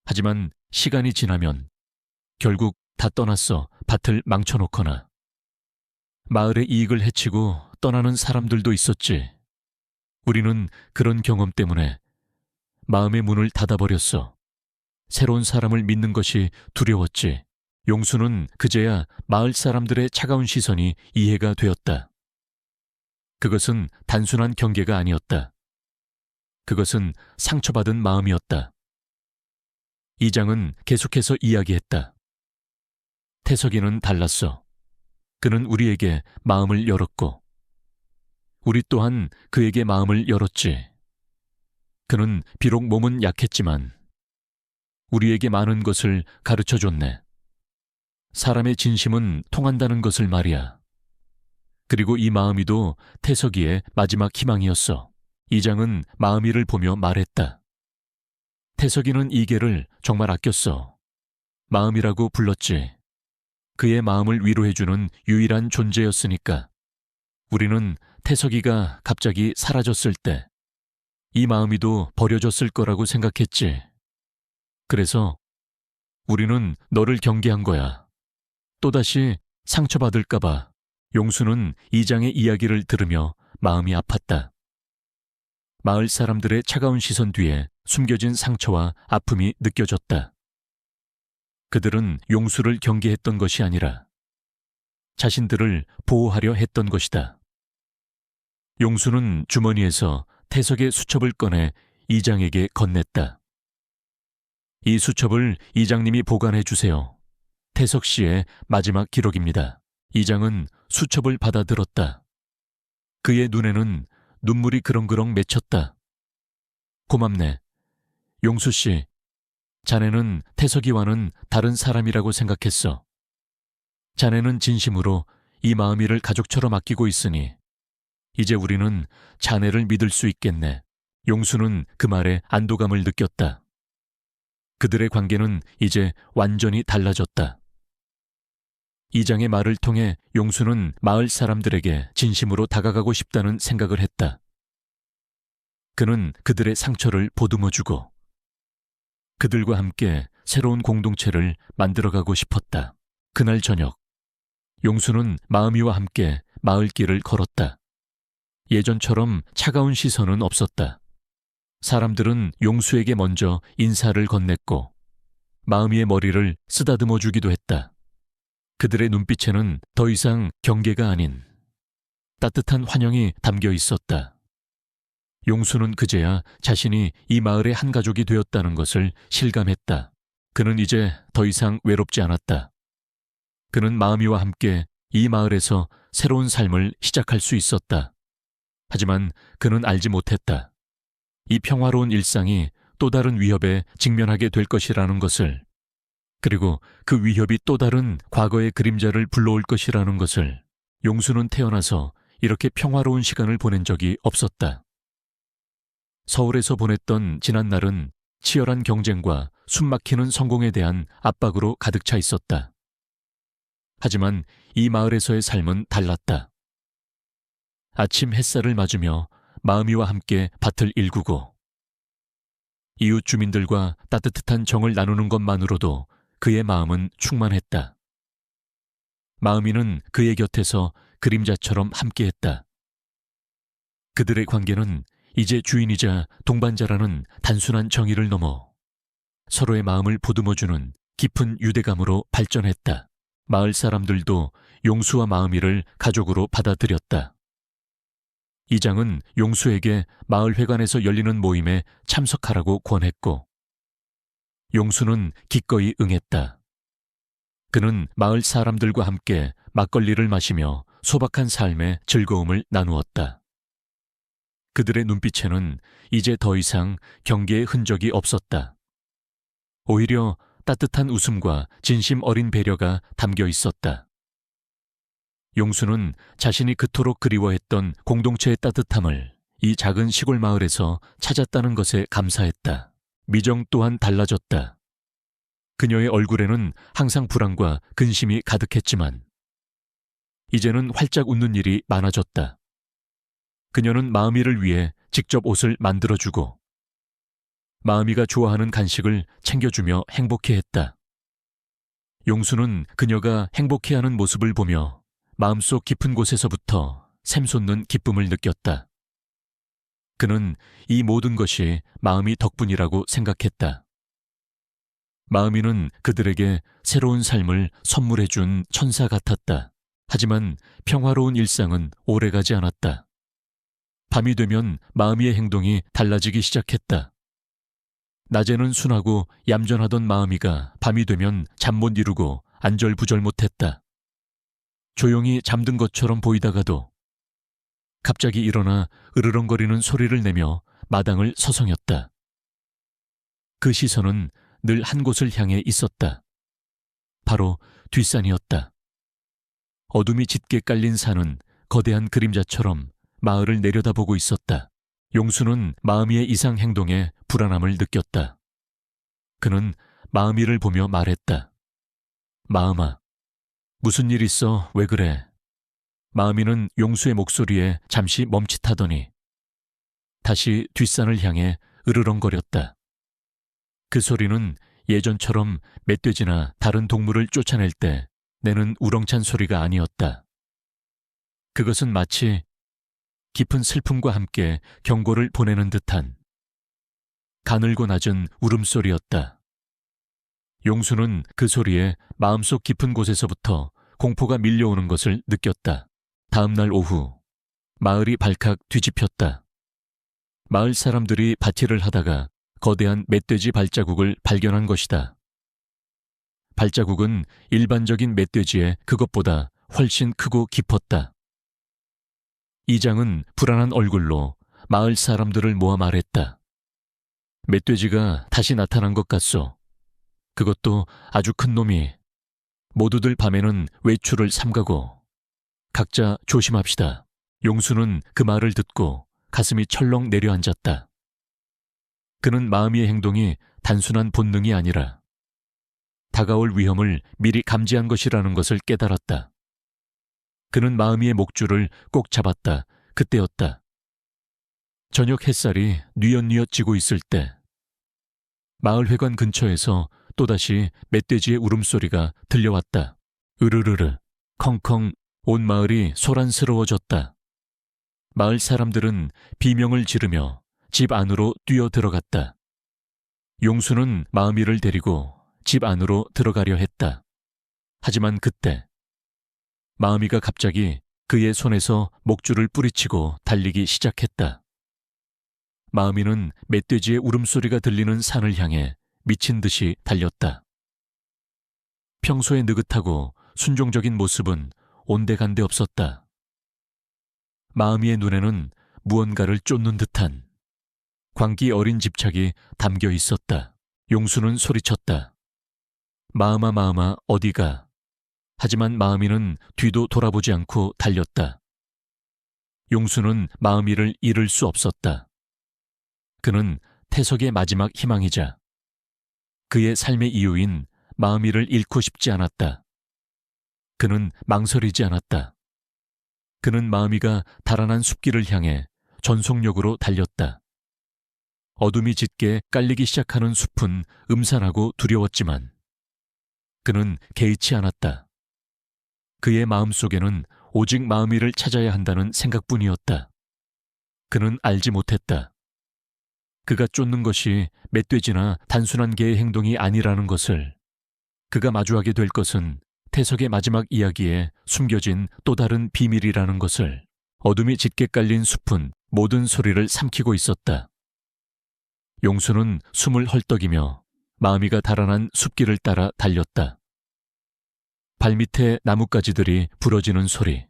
하지만 시간이 지나면 결국 다 떠났어 밭을 망쳐놓거나 마을의 이익을 해치고 떠나는 사람들도 있었지. 우리는 그런 경험 때문에 마음의 문을 닫아버렸어. 새로운 사람을 믿는 것이 두려웠지. 용수는 그제야 마을 사람들의 차가운 시선이 이해가 되었다. 그것은 단순한 경계가 아니었다. 그것은 상처받은 마음이었다. 이장은 계속해서 이야기했다. 태석이는 달랐어. 그는 우리에게 마음을 열었고 우리 또한 그에게 마음을 열었지. 그는 비록 몸은 약했지만 우리에게 많은 것을 가르쳐줬네. 사람의 진심은 통한다는 것을 말이야. 그리고 이 마음이도 태석이의 마지막 희망이었어. 이장은 마음이를 보며 말했다. 태석이는 이계를 정말 아꼈어. 마음이라고 불렀지. 그의 마음을 위로해주는 유일한 존재였으니까. 우리는 태석이가 갑자기 사라졌을 때 이 마음이도 버려졌을 거라고 생각했지. 그래서 우리는 너를 경계한 거야. 또다시 상처받을까봐. 용수는 이장의 이야기를 들으며 마음이 아팠다. 마을 사람들의 차가운 시선 뒤에 숨겨진 상처와 아픔이 느껴졌다. 그들은 용수를 경계했던 것이 아니라 자신들을 보호하려 했던 것이다. 용수는 주머니에서 태석의 수첩을 꺼내 이장에게 건넸다. 이 수첩을 이장님이 보관해 주세요. 태석 씨의 마지막 기록입니다. 이장은 수첩을 받아들었다. 그의 눈에는 눈물이 그렁그렁 맺혔다. 고맙네. 용수 씨, 자네는 태석이와는 다른 사람이라고 생각했어. 자네는 진심으로 이 마음이를 가족처럼 아끼고 있으니 이제 우리는 자네를 믿을 수 있겠네. 용수는 그 말에 안도감을 느꼈다. 그들의 관계는 이제 완전히 달라졌다. 이장의 말을 통해 용수는 마을 사람들에게 진심으로 다가가고 싶다는 생각을 했다. 그는 그들의 상처를 보듬어주고 그들과 함께 새로운 공동체를 만들어가고 싶었다. 그날 저녁, 용수는 마음이와 함께 마을길을 걸었다. 예전처럼 차가운 시선은 없었다. 사람들은 용수에게 먼저 인사를 건넸고 마음이의 머리를 쓰다듬어 주기도 했다. 그들의 눈빛에는 더 이상 경계가 아닌 따뜻한 환영이 담겨 있었다. 용수는 그제야 자신이 이 마을의 한 가족이 되었다는 것을 실감했다. 그는 이제 더 이상 외롭지 않았다. 그는 마음이와 함께 이 마을에서 새로운 삶을 시작할 수 있었다. 하지만 그는 알지 못했다. 이 평화로운 일상이 또 다른 위협에 직면하게 될 것이라는 것을, 그리고 그 위협이 또 다른 과거의 그림자를 불러올 것이라는 것을. 용수는 태어나서 이렇게 평화로운 시간을 보낸 적이 없었다. 서울에서 보냈던 지난날은 치열한 경쟁과 숨막히는 성공에 대한 압박으로 가득 차 있었다. 하지만 이 마을에서의 삶은 달랐다. 아침 햇살을 맞으며 마음이와 함께 밭을 일구고 이웃 주민들과 따뜻한 정을 나누는 것만으로도 그의 마음은 충만했다. 마음이는 그의 곁에서 그림자처럼 함께했다. 그들의 관계는 이제 주인이자 동반자라는 단순한 정의를 넘어 서로의 마음을 보듬어주는 깊은 유대감으로 발전했다. 마을 사람들도 용수와 마음이를 가족으로 받아들였다. 이장은 용수에게 마을회관에서 열리는 모임에 참석하라고 권했고 용수는 기꺼이 응했다. 그는 마을 사람들과 함께 막걸리를 마시며 소박한 삶의 즐거움을 나누었다. 그들의 눈빛에는 이제 더 이상 경계의 흔적이 없었다. 오히려 따뜻한 웃음과 진심 어린 배려가 담겨 있었다. 용수는 자신이 그토록 그리워했던 공동체의 따뜻함을 이 작은 시골 마을에서 찾았다는 것에 감사했다. 미정 또한 달라졌다. 그녀의 얼굴에는 항상 불안과 근심이 가득했지만 이제는 활짝 웃는 일이 많아졌다. 그녀는 마음이를 위해 직접 옷을 만들어주고 마음이가 좋아하는 간식을 챙겨주며 행복해했다. 용수는 그녀가 행복해하는 모습을 보며 마음속 깊은 곳에서부터 샘솟는 기쁨을 느꼈다. 그는 이 모든 것이 마음이 덕분이라고 생각했다. 마음이는 그들에게 새로운 삶을 선물해준 천사 같았다. 하지만 평화로운 일상은 오래가지 않았다. 밤이 되면 마음이의 행동이 달라지기 시작했다. 낮에는 순하고 얌전하던 마음이가 밤이 되면 잠 못 이루고 안절부절 못했다. 조용히 잠든 것처럼 보이다가도 갑자기 일어나 으르렁거리는 소리를 내며 마당을 서성였다. 그 시선은 늘 한 곳을 향해 있었다. 바로 뒷산이었다. 어둠이 짙게 깔린 산은 거대한 그림자처럼 마을을 내려다보고 있었다. 용수는 마음이의 이상 행동에 불안함을 느꼈다. 그는 마음이를 보며 말했다. 마음아, 무슨 일 있어? 왜 그래? 마음이는 용수의 목소리에 잠시 멈칫하더니 다시 뒷산을 향해 으르렁거렸다. 그 소리는 예전처럼 멧돼지나 다른 동물을 쫓아낼 때 내는 우렁찬 소리가 아니었다. 그것은 마치 깊은 슬픔과 함께 경고를 보내는 듯한 가늘고 낮은 울음소리였다. 용수는 그 소리에 마음속 깊은 곳에서부터 공포가 밀려오는 것을 느꼈다. 다음 날 오후, 마을이 발칵 뒤집혔다. 마을 사람들이 밭일을 하다가 거대한 멧돼지 발자국을 발견한 것이다. 발자국은 일반적인 멧돼지의 그것보다 훨씬 크고 깊었다. 이장은 불안한 얼굴로 마을 사람들을 모아 말했다. 멧돼지가 다시 나타난 것 같소. 그것도 아주 큰 놈이. 모두들 밤에는 외출을 삼가고 각자 조심합시다. 용수는 그 말을 듣고 가슴이 철렁 내려앉았다. 그는 마음의 행동이 단순한 본능이 아니라 다가올 위험을 미리 감지한 것이라는 것을 깨달았다. 그는 마음의 목줄을 꼭 잡았다. 그때였다. 저녁 햇살이 뉘엿뉘엿 지고 있을 때 마을 회관 근처에서 또다시 멧돼지의 울음소리가 들려왔다. 으르르르, 컹컹, 온 마을이 소란스러워졌다. 마을 사람들은 비명을 지르며 집 안으로 뛰어 들어갔다. 용수는 마음이를 데리고 집 안으로 들어가려 했다. 하지만 그때 마음이가 갑자기 그의 손에서 목줄을 뿌리치고 달리기 시작했다. 마음이는 멧돼지의 울음소리가 들리는 산을 향해 미친 듯이 달렸다. 평소의 느긋하고 순종적인 모습은 온데간데 없었다. 마음이의 눈에는 무언가를 쫓는 듯한 광기 어린 집착이 담겨 있었다. 용수는 소리쳤다. 마음아 마음아 어디가? 하지만 마음이는 뒤도 돌아보지 않고 달렸다. 용수는 마음이를 잃을 수 없었다. 그는 태석의 마지막 희망이자 그의 삶의 이유인 마음이를 잃고 싶지 않았다. 그는 망설이지 않았다. 그는 마음이가 달아난 숲길을 향해 전속력으로 달렸다. 어둠이 짙게 깔리기 시작하는 숲은 음산하고 두려웠지만 그는 개의치 않았다. 그의 마음속에는 오직 마음이를 찾아야 한다는 생각뿐이었다. 그는 알지 못했다. 그가 쫓는 것이 멧돼지나 단순한 개의 행동이 아니라는 것을, 그가 마주하게 될 것은 태석의 마지막 이야기에 숨겨진 또 다른 비밀이라는 것을. 어둠이 짙게 깔린 숲은 모든 소리를 삼키고 있었다. 용수는 숨을 헐떡이며 마음이가 달아난 숲길을 따라 달렸다. 발밑에 나뭇가지들이 부러지는 소리,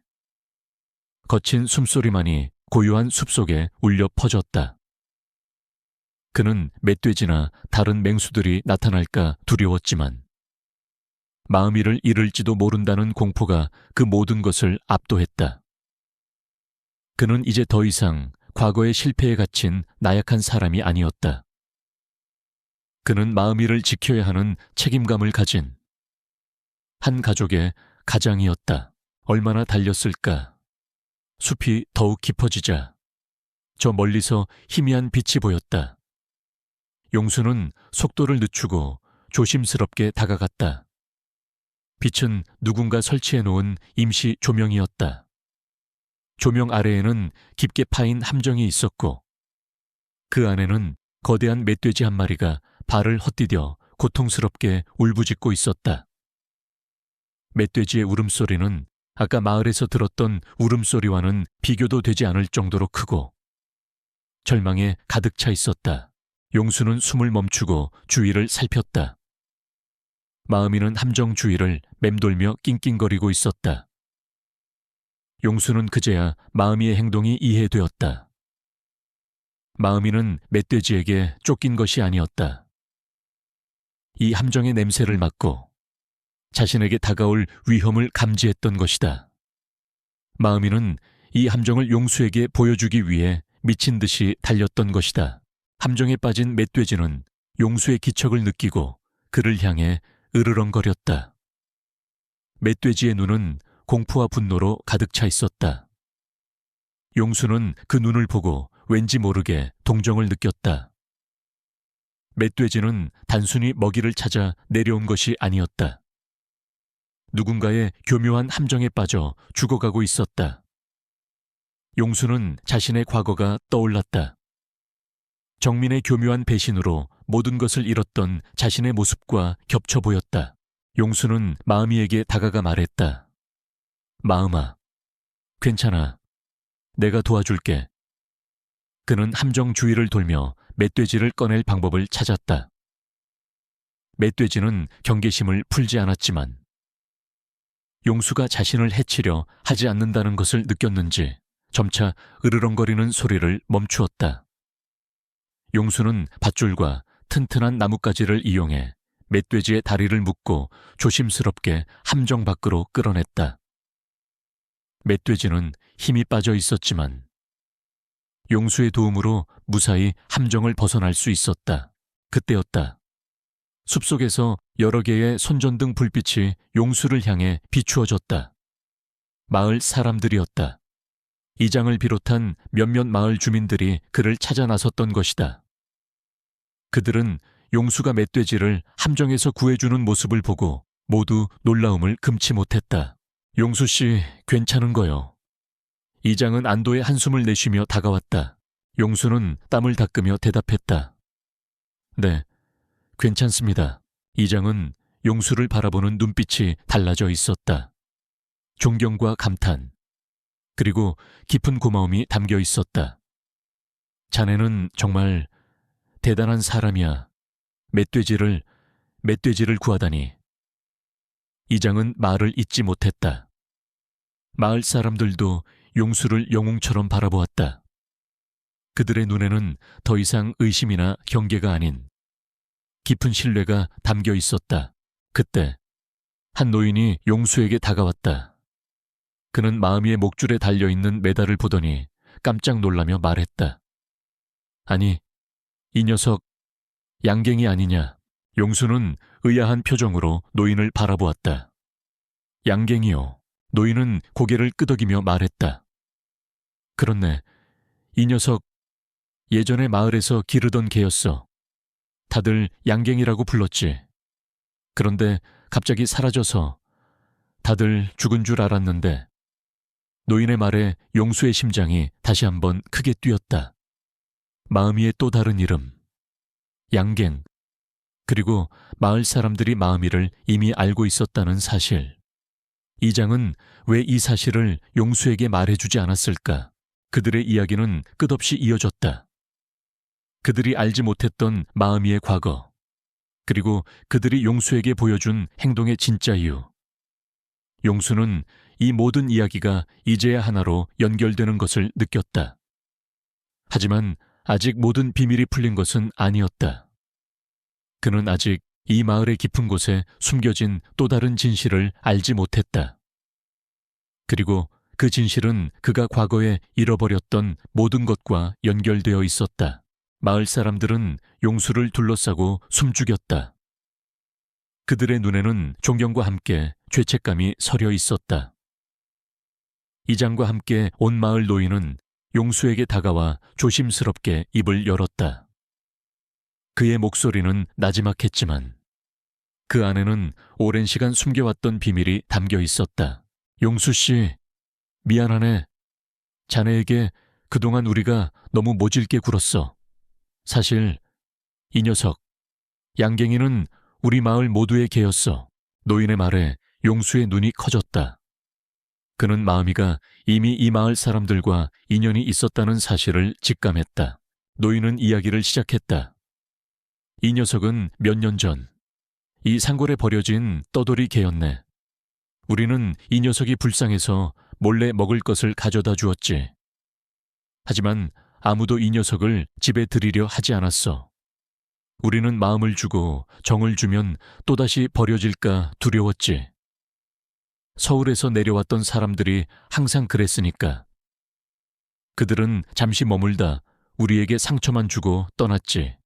거친 숨소리만이 고요한 숲속에 울려 퍼졌다. 그는 멧돼지나 다른 맹수들이 나타날까 두려웠지만 마음이를 잃을지도 모른다는 공포가 그 모든 것을 압도했다. 그는 이제 더 이상 과거의 실패에 갇힌 나약한 사람이 아니었다. 그는 마음이를 지켜야 하는 책임감을 가진 한 가족의 가장이었다. 얼마나 달렸을까? 숲이 더욱 깊어지자 저 멀리서 희미한 빛이 보였다. 용수는 속도를 늦추고 조심스럽게 다가갔다. 빛은 누군가 설치해 놓은 임시 조명이었다. 조명 아래에는 깊게 파인 함정이 있었고 그 안에는 거대한 멧돼지 한 마리가 발을 헛디뎌 고통스럽게 울부짖고 있었다. 멧돼지의 울음소리는 아까 마을에서 들었던 울음소리와는 비교도 되지 않을 정도로 크고 절망에 가득 차 있었다. 용수는 숨을 멈추고 주위를 살폈다. 마음이는 함정 주위를 맴돌며 낑낑거리고 있었다. 용수는 그제야 마음이의 행동이 이해되었다. 마음이는 멧돼지에게 쫓긴 것이 아니었다. 이 함정의 냄새를 맡고 자신에게 다가올 위험을 감지했던 것이다. 마음이는 이 함정을 용수에게 보여주기 위해 미친 듯이 달렸던 것이다. 함정에 빠진 멧돼지는 용수의 기척을 느끼고 그를 향해 으르렁거렸다. 멧돼지의 눈은 공포와 분노로 가득 차 있었다. 용수는 그 눈을 보고 왠지 모르게 동정을 느꼈다. 멧돼지는 단순히 먹이를 찾아 내려온 것이 아니었다. 누군가의 교묘한 함정에 빠져 죽어가고 있었다. 용수는 자신의 과거가 떠올랐다. 정민의 교묘한 배신으로 모든 것을 잃었던 자신의 모습과 겹쳐 보였다. 용수는 마음이에게 다가가 말했다. 마음아, 괜찮아. 내가 도와줄게. 그는 함정 주위를 돌며 멧돼지를 꺼낼 방법을 찾았다. 멧돼지는 경계심을 풀지 않았지만 용수가 자신을 해치려 하지 않는다는 것을 느꼈는지 점차 으르렁거리는 소리를 멈추었다. 용수는 밧줄과 튼튼한 나뭇가지를 이용해 멧돼지의 다리를 묶고 조심스럽게 함정 밖으로 끌어냈다. 멧돼지는 힘이 빠져 있었지만 용수의 도움으로 무사히 함정을 벗어날 수 있었다. 그때였다. 숲속에서 여러 개의 손전등 불빛이 용수를 향해 비추어졌다. 마을 사람들이었다. 이장을 비롯한 몇몇 마을 주민들이 그를 찾아 나섰던 것이다. 그들은 용수가 멧돼지를 함정에서 구해주는 모습을 보고 모두 놀라움을 금치 못했다. 용수 씨, 괜찮은 거요. 이장은 안도의 한숨을 내쉬며 다가왔다. 용수는 땀을 닦으며 대답했다. 네, 괜찮습니다. 이장은 용수를 바라보는 눈빛이 달라져 있었다. 존경과 감탄, 그리고 깊은 고마움이 담겨 있었다. 자네는 정말 대단한 사람이야. 멧돼지를 구하다니. 이장은 말을 잇지 못했다. 마을 사람들도 용수를 영웅처럼 바라보았다. 그들의 눈에는 더 이상 의심이나 경계가 아닌 깊은 신뢰가 담겨 있었다. 그때 한 노인이 용수에게 다가왔다. 그는 마음이의 목줄에 달려있는 메달을 보더니 깜짝 놀라며 말했다. 아니, 이 녀석 양갱이 아니냐. 용수는 의아한 표정으로 노인을 바라보았다. 양갱이요. 노인은 고개를 끄덕이며 말했다. 그렇네. 이 녀석 예전에 마을에서 기르던 개였어. 다들 양갱이라고 불렀지. 그런데 갑자기 사라져서 다들 죽은 줄 알았는데 노인의 말에 용수의 심장이 다시 한번 크게 뛰었다. 마음이의 또 다른 이름, 양갱, 그리고 마을 사람들이 마음이를 이미 알고 있었다는 사실. 이장은 왜 이 사실을 용수에게 말해주지 않았을까? 그들의 이야기는 끝없이 이어졌다. 그들이 알지 못했던 마음이의 과거, 그리고 그들이 용수에게 보여준 행동의 진짜 이유. 용수는 이 모든 이야기가 이제야 하나로 연결되는 것을 느꼈다. 하지만 아직 모든 비밀이 풀린 것은 아니었다. 그는 아직 이 마을의 깊은 곳에 숨겨진 또 다른 진실을 알지 못했다. 그리고 그 진실은 그가 과거에 잃어버렸던 모든 것과 연결되어 있었다. 마을 사람들은 용수를 둘러싸고 숨죽였다. 그들의 눈에는 존경과 함께 죄책감이 서려 있었다. 이장과 함께 온 마을 노인은 용수에게 다가와 조심스럽게 입을 열었다. 그의 목소리는 나지막했지만 그 안에는 오랜 시간 숨겨왔던 비밀이 담겨 있었다. 용수 씨, 미안하네. 자네에게 그동안 우리가 너무 모질게 굴었어. 사실 이 녀석, 양갱이는 우리 마을 모두의 개였어. 노인의 말에 용수의 눈이 커졌다. 그는 마음이가 이미 이 마을 사람들과 인연이 있었다는 사실을 직감했다. 노인은 이야기를 시작했다. 이 녀석은 몇 년 전 이 산골에 버려진 떠돌이 개였네. 우리는 이 녀석이 불쌍해서 몰래 먹을 것을 가져다 주었지. 하지만 아무도 이 녀석을 집에 들이려 하지 않았어. 우리는 마음을 주고 정을 주면 또다시 버려질까 두려웠지. 서울에서 내려왔던 사람들이 항상 그랬으니까. 그들은 잠시 머물다 우리에게 상처만 주고 떠났지.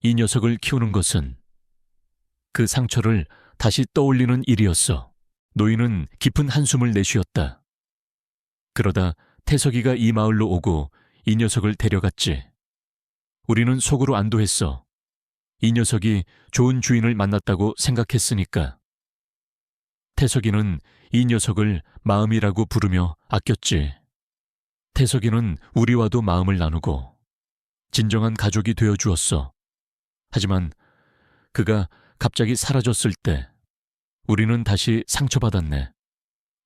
이 녀석을 키우는 것은 그 상처를 다시 떠올리는 일이었어. 노인은 깊은 한숨을 내쉬었다. 그러다 태석이가 이 마을로 오고 이 녀석을 데려갔지. 우리는 속으로 안도했어. 이 녀석이 좋은 주인을 만났다고 생각했으니까. 태석이는 이 녀석을 마음이라고 부르며 아꼈지. 태석이는 우리와도 마음을 나누고 진정한 가족이 되어 주었어. 하지만 그가 갑자기 사라졌을 때 우리는 다시 상처받았네.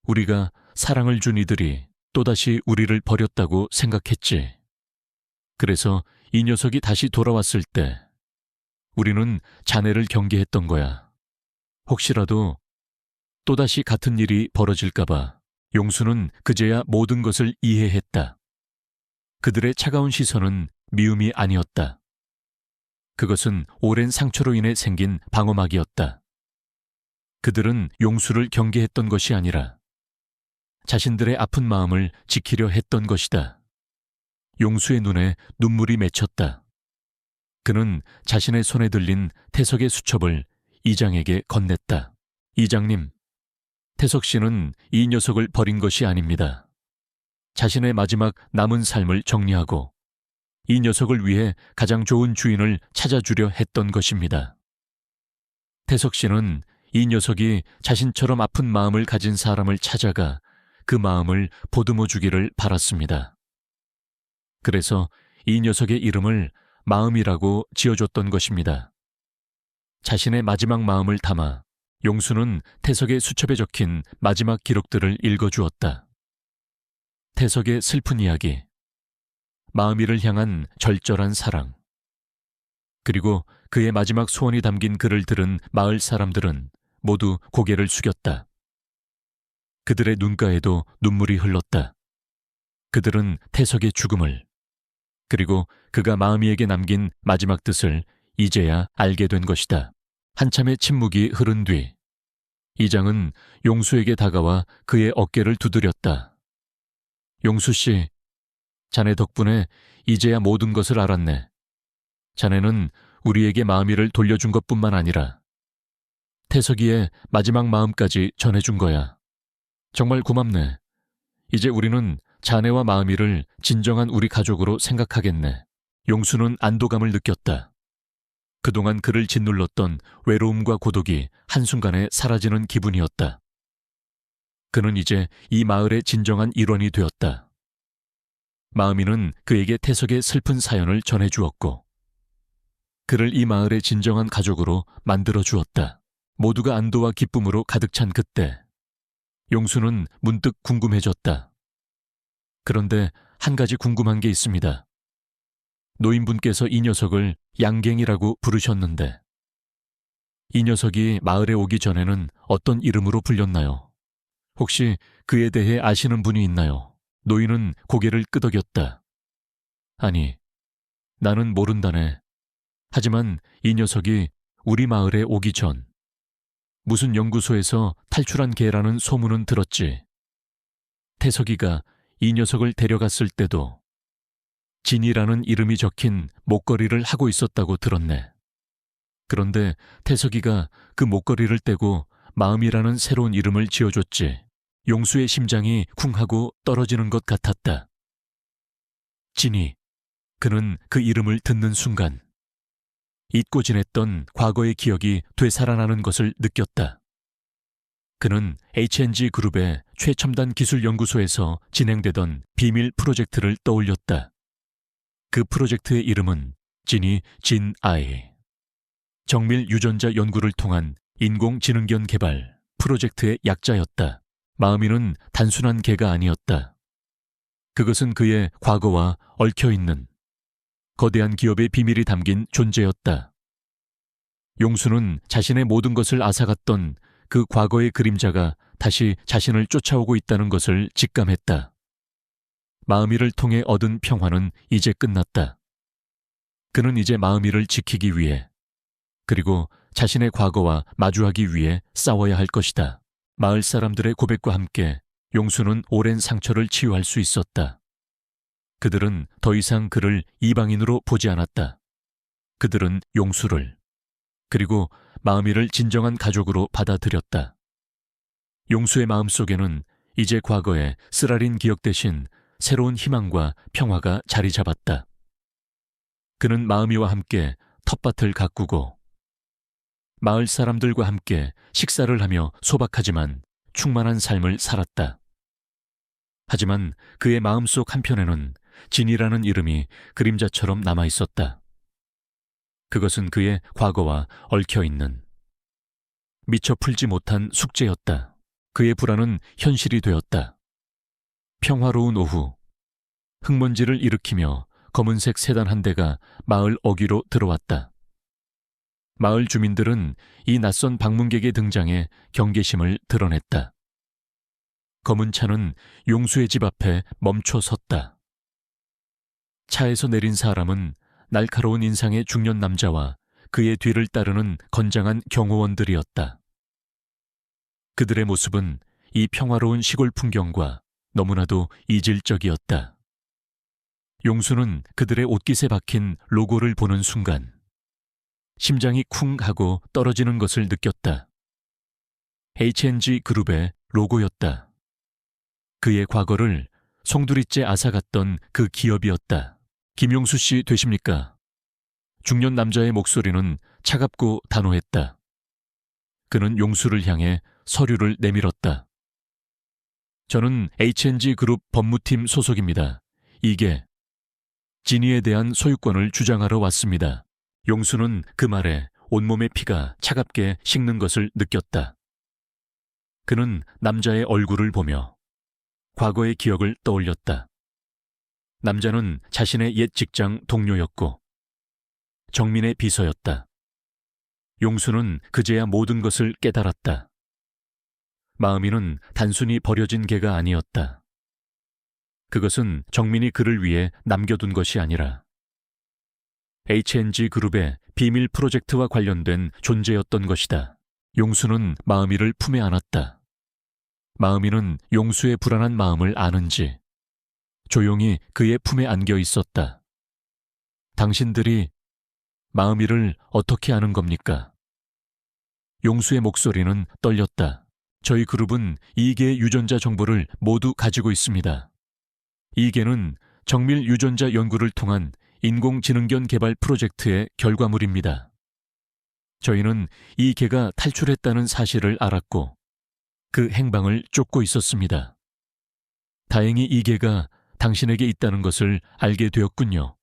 우리가 사랑을 준 이들이 또다시 우리를 버렸다고 생각했지. 그래서 이 녀석이 다시 돌아왔을 때 우리는 자네를 경계했던 거야. 혹시라도 또다시 같은 일이 벌어질까봐 용수는 그제야 모든 것을 이해했다. 그들의 차가운 시선은 미움이 아니었다. 그것은 오랜 상처로 인해 생긴 방어막이었다. 그들은 용수를 경계했던 것이 아니라 자신들의 아픈 마음을 지키려 했던 것이다. 용수의 눈에 눈물이 맺혔다. 그는 자신의 손에 들린 태석의 수첩을 이장에게 건넸다. 이장님, 태석 씨는 이 녀석을 버린 것이 아닙니다. 자신의 마지막 남은 삶을 정리하고 이 녀석을 위해 가장 좋은 주인을 찾아주려 했던 것입니다. 태석 씨는 이 녀석이 자신처럼 아픈 마음을 가진 사람을 찾아가 그 마음을 보듬어 주기를 바랐습니다. 그래서 이 녀석의 이름을 마음이라고 지어줬던 것입니다. 자신의 마지막 마음을 담아 용수는 태석의 수첩에 적힌 마지막 기록들을 읽어주었다. 태석의 슬픈 이야기, 마음이를 향한 절절한 사랑, 그리고 그의 마지막 소원이 담긴 글을 들은 마을 사람들은 모두 고개를 숙였다. 그들의 눈가에도 눈물이 흘렀다. 그들은 태석의 죽음을, 그리고 그가 마음이에게 남긴 마지막 뜻을 이제야 알게 된 것이다. 한참의 침묵이 흐른 뒤 이장은 용수에게 다가와 그의 어깨를 두드렸다. 용수 씨, 자네 덕분에 이제야 모든 것을 알았네. 자네는 우리에게 마음이를 돌려준 것뿐만 아니라 태석이의 마지막 마음까지 전해준 거야. 정말 고맙네. 이제 우리는 자네와 마음이를 진정한 우리 가족으로 생각하겠네. 용수는 안도감을 느꼈다. 그동안 그를 짓눌렀던 외로움과 고독이 한순간에 사라지는 기분이었다. 그는 이제 이 마을의 진정한 일원이 되었다. 마음이는 그에게 태석의 슬픈 사연을 전해주었고 그를 이 마을의 진정한 가족으로 만들어 주었다. 모두가 안도와 기쁨으로 가득 찬 그때 용수는 문득 궁금해졌다. 그런데 한 가지 궁금한 게 있습니다. 노인분께서 이 녀석을 양갱이라고 부르셨는데 이 녀석이 마을에 오기 전에는 어떤 이름으로 불렸나요? 혹시 그에 대해 아시는 분이 있나요? 노인은 고개를 끄덕였다. 아니, 나는 모른다네. 하지만 이 녀석이 우리 마을에 오기 전 무슨 연구소에서 탈출한 개라는 소문은 들었지. 태석이가 이 녀석을 데려갔을 때도 진이라는 이름이 적힌 목걸이를 하고 있었다고 들었네. 그런데 태석이가 그 목걸이를 떼고 마음이라는 새로운 이름을 지어줬지. 용수의 심장이 쿵하고 떨어지는 것 같았다. 진이, 그는 그 이름을 듣는 순간 잊고 지냈던 과거의 기억이 되살아나는 것을 느꼈다. 그는 H&G 그룹의 최첨단 기술 연구소에서 진행되던 비밀 프로젝트를 떠올렸다. 그 프로젝트의 이름은 진아이. 정밀 유전자 연구를 통한 인공지능견 개발 프로젝트의 약자였다. 마음이는 단순한 개가 아니었다. 그것은 그의 과거와 얽혀있는 거대한 기업의 비밀이 담긴 존재였다. 용수는 자신의 모든 것을 앗아갔던 그 과거의 그림자가 다시 자신을 쫓아오고 있다는 것을 직감했다. 마음이를 통해 얻은 평화는 이제 끝났다. 그는 이제 마음이를 지키기 위해, 그리고 자신의 과거와 마주하기 위해 싸워야 할 것이다. 마을 사람들의 고백과 함께 용수는 오랜 상처를 치유할 수 있었다. 그들은 더 이상 그를 이방인으로 보지 않았다. 그들은 용수를, 그리고 마음이를 진정한 가족으로 받아들였다. 용수의 마음속에는 이제 과거의 쓰라린 기억 대신 새로운 희망과 평화가 자리 잡았다. 그는 마음이와 함께 텃밭을 가꾸고 마을 사람들과 함께 식사를 하며 소박하지만 충만한 삶을 살았다. 하지만 그의 마음속 한편에는 진이라는 이름이 그림자처럼 남아있었다. 그것은 그의 과거와 얽혀있는 미처 풀지 못한 숙제였다. 그의 불안은 현실이 되었다. 평화로운 오후, 흙먼지를 일으키며 검은색 세단 한 대가 마을 어귀로 들어왔다. 마을 주민들은 이 낯선 방문객의 등장에 경계심을 드러냈다. 검은 차는 용수의 집 앞에 멈춰 섰다. 차에서 내린 사람은 날카로운 인상의 중년 남자와 그의 뒤를 따르는 건장한 경호원들이었다. 그들의 모습은 이 평화로운 시골 풍경과 너무나도 이질적이었다. 용수는 그들의 옷깃에 박힌 로고를 보는 순간 심장이 쿵 하고 떨어지는 것을 느꼈다. H&G 그룹의 로고였다. 그의 과거를 송두리째 앗아갔던 그 기업이었다. 김용수 씨 되십니까? 중년 남자의 목소리는 차갑고 단호했다. 그는 용수를 향해 서류를 내밀었다. 저는 H&G 그룹 법무팀 소속입니다. 이게 진이에 대한 소유권을 주장하러 왔습니다. 용수는 그 말에 온몸의 피가 차갑게 식는 것을 느꼈다. 그는 남자의 얼굴을 보며 과거의 기억을 떠올렸다. 남자는 자신의 옛 직장 동료였고 정민의 비서였다. 용수는 그제야 모든 것을 깨달았다. 마음이는 단순히 버려진 개가 아니었다. 그것은 정민이 그를 위해 남겨둔 것이 아니라 H&G 그룹의 비밀 프로젝트와 관련된 존재였던 것이다. 용수는 마음이를 품에 안았다. 마음이는 용수의 불안한 마음을 아는지 조용히 그의 품에 안겨 있었다. 당신들이 마음이를 어떻게 아는 겁니까? 용수의 목소리는 떨렸다. 저희 그룹은 이 개의 유전자 정보를 모두 가지고 있습니다. 이 개는 정밀 유전자 연구를 통한 인공지능견 개발 프로젝트의 결과물입니다. 저희는 이 개가 탈출했다는 사실을 알았고 그 행방을 쫓고 있었습니다. 다행히 이 개가 당신에게 있다는 것을 알게 되었군요.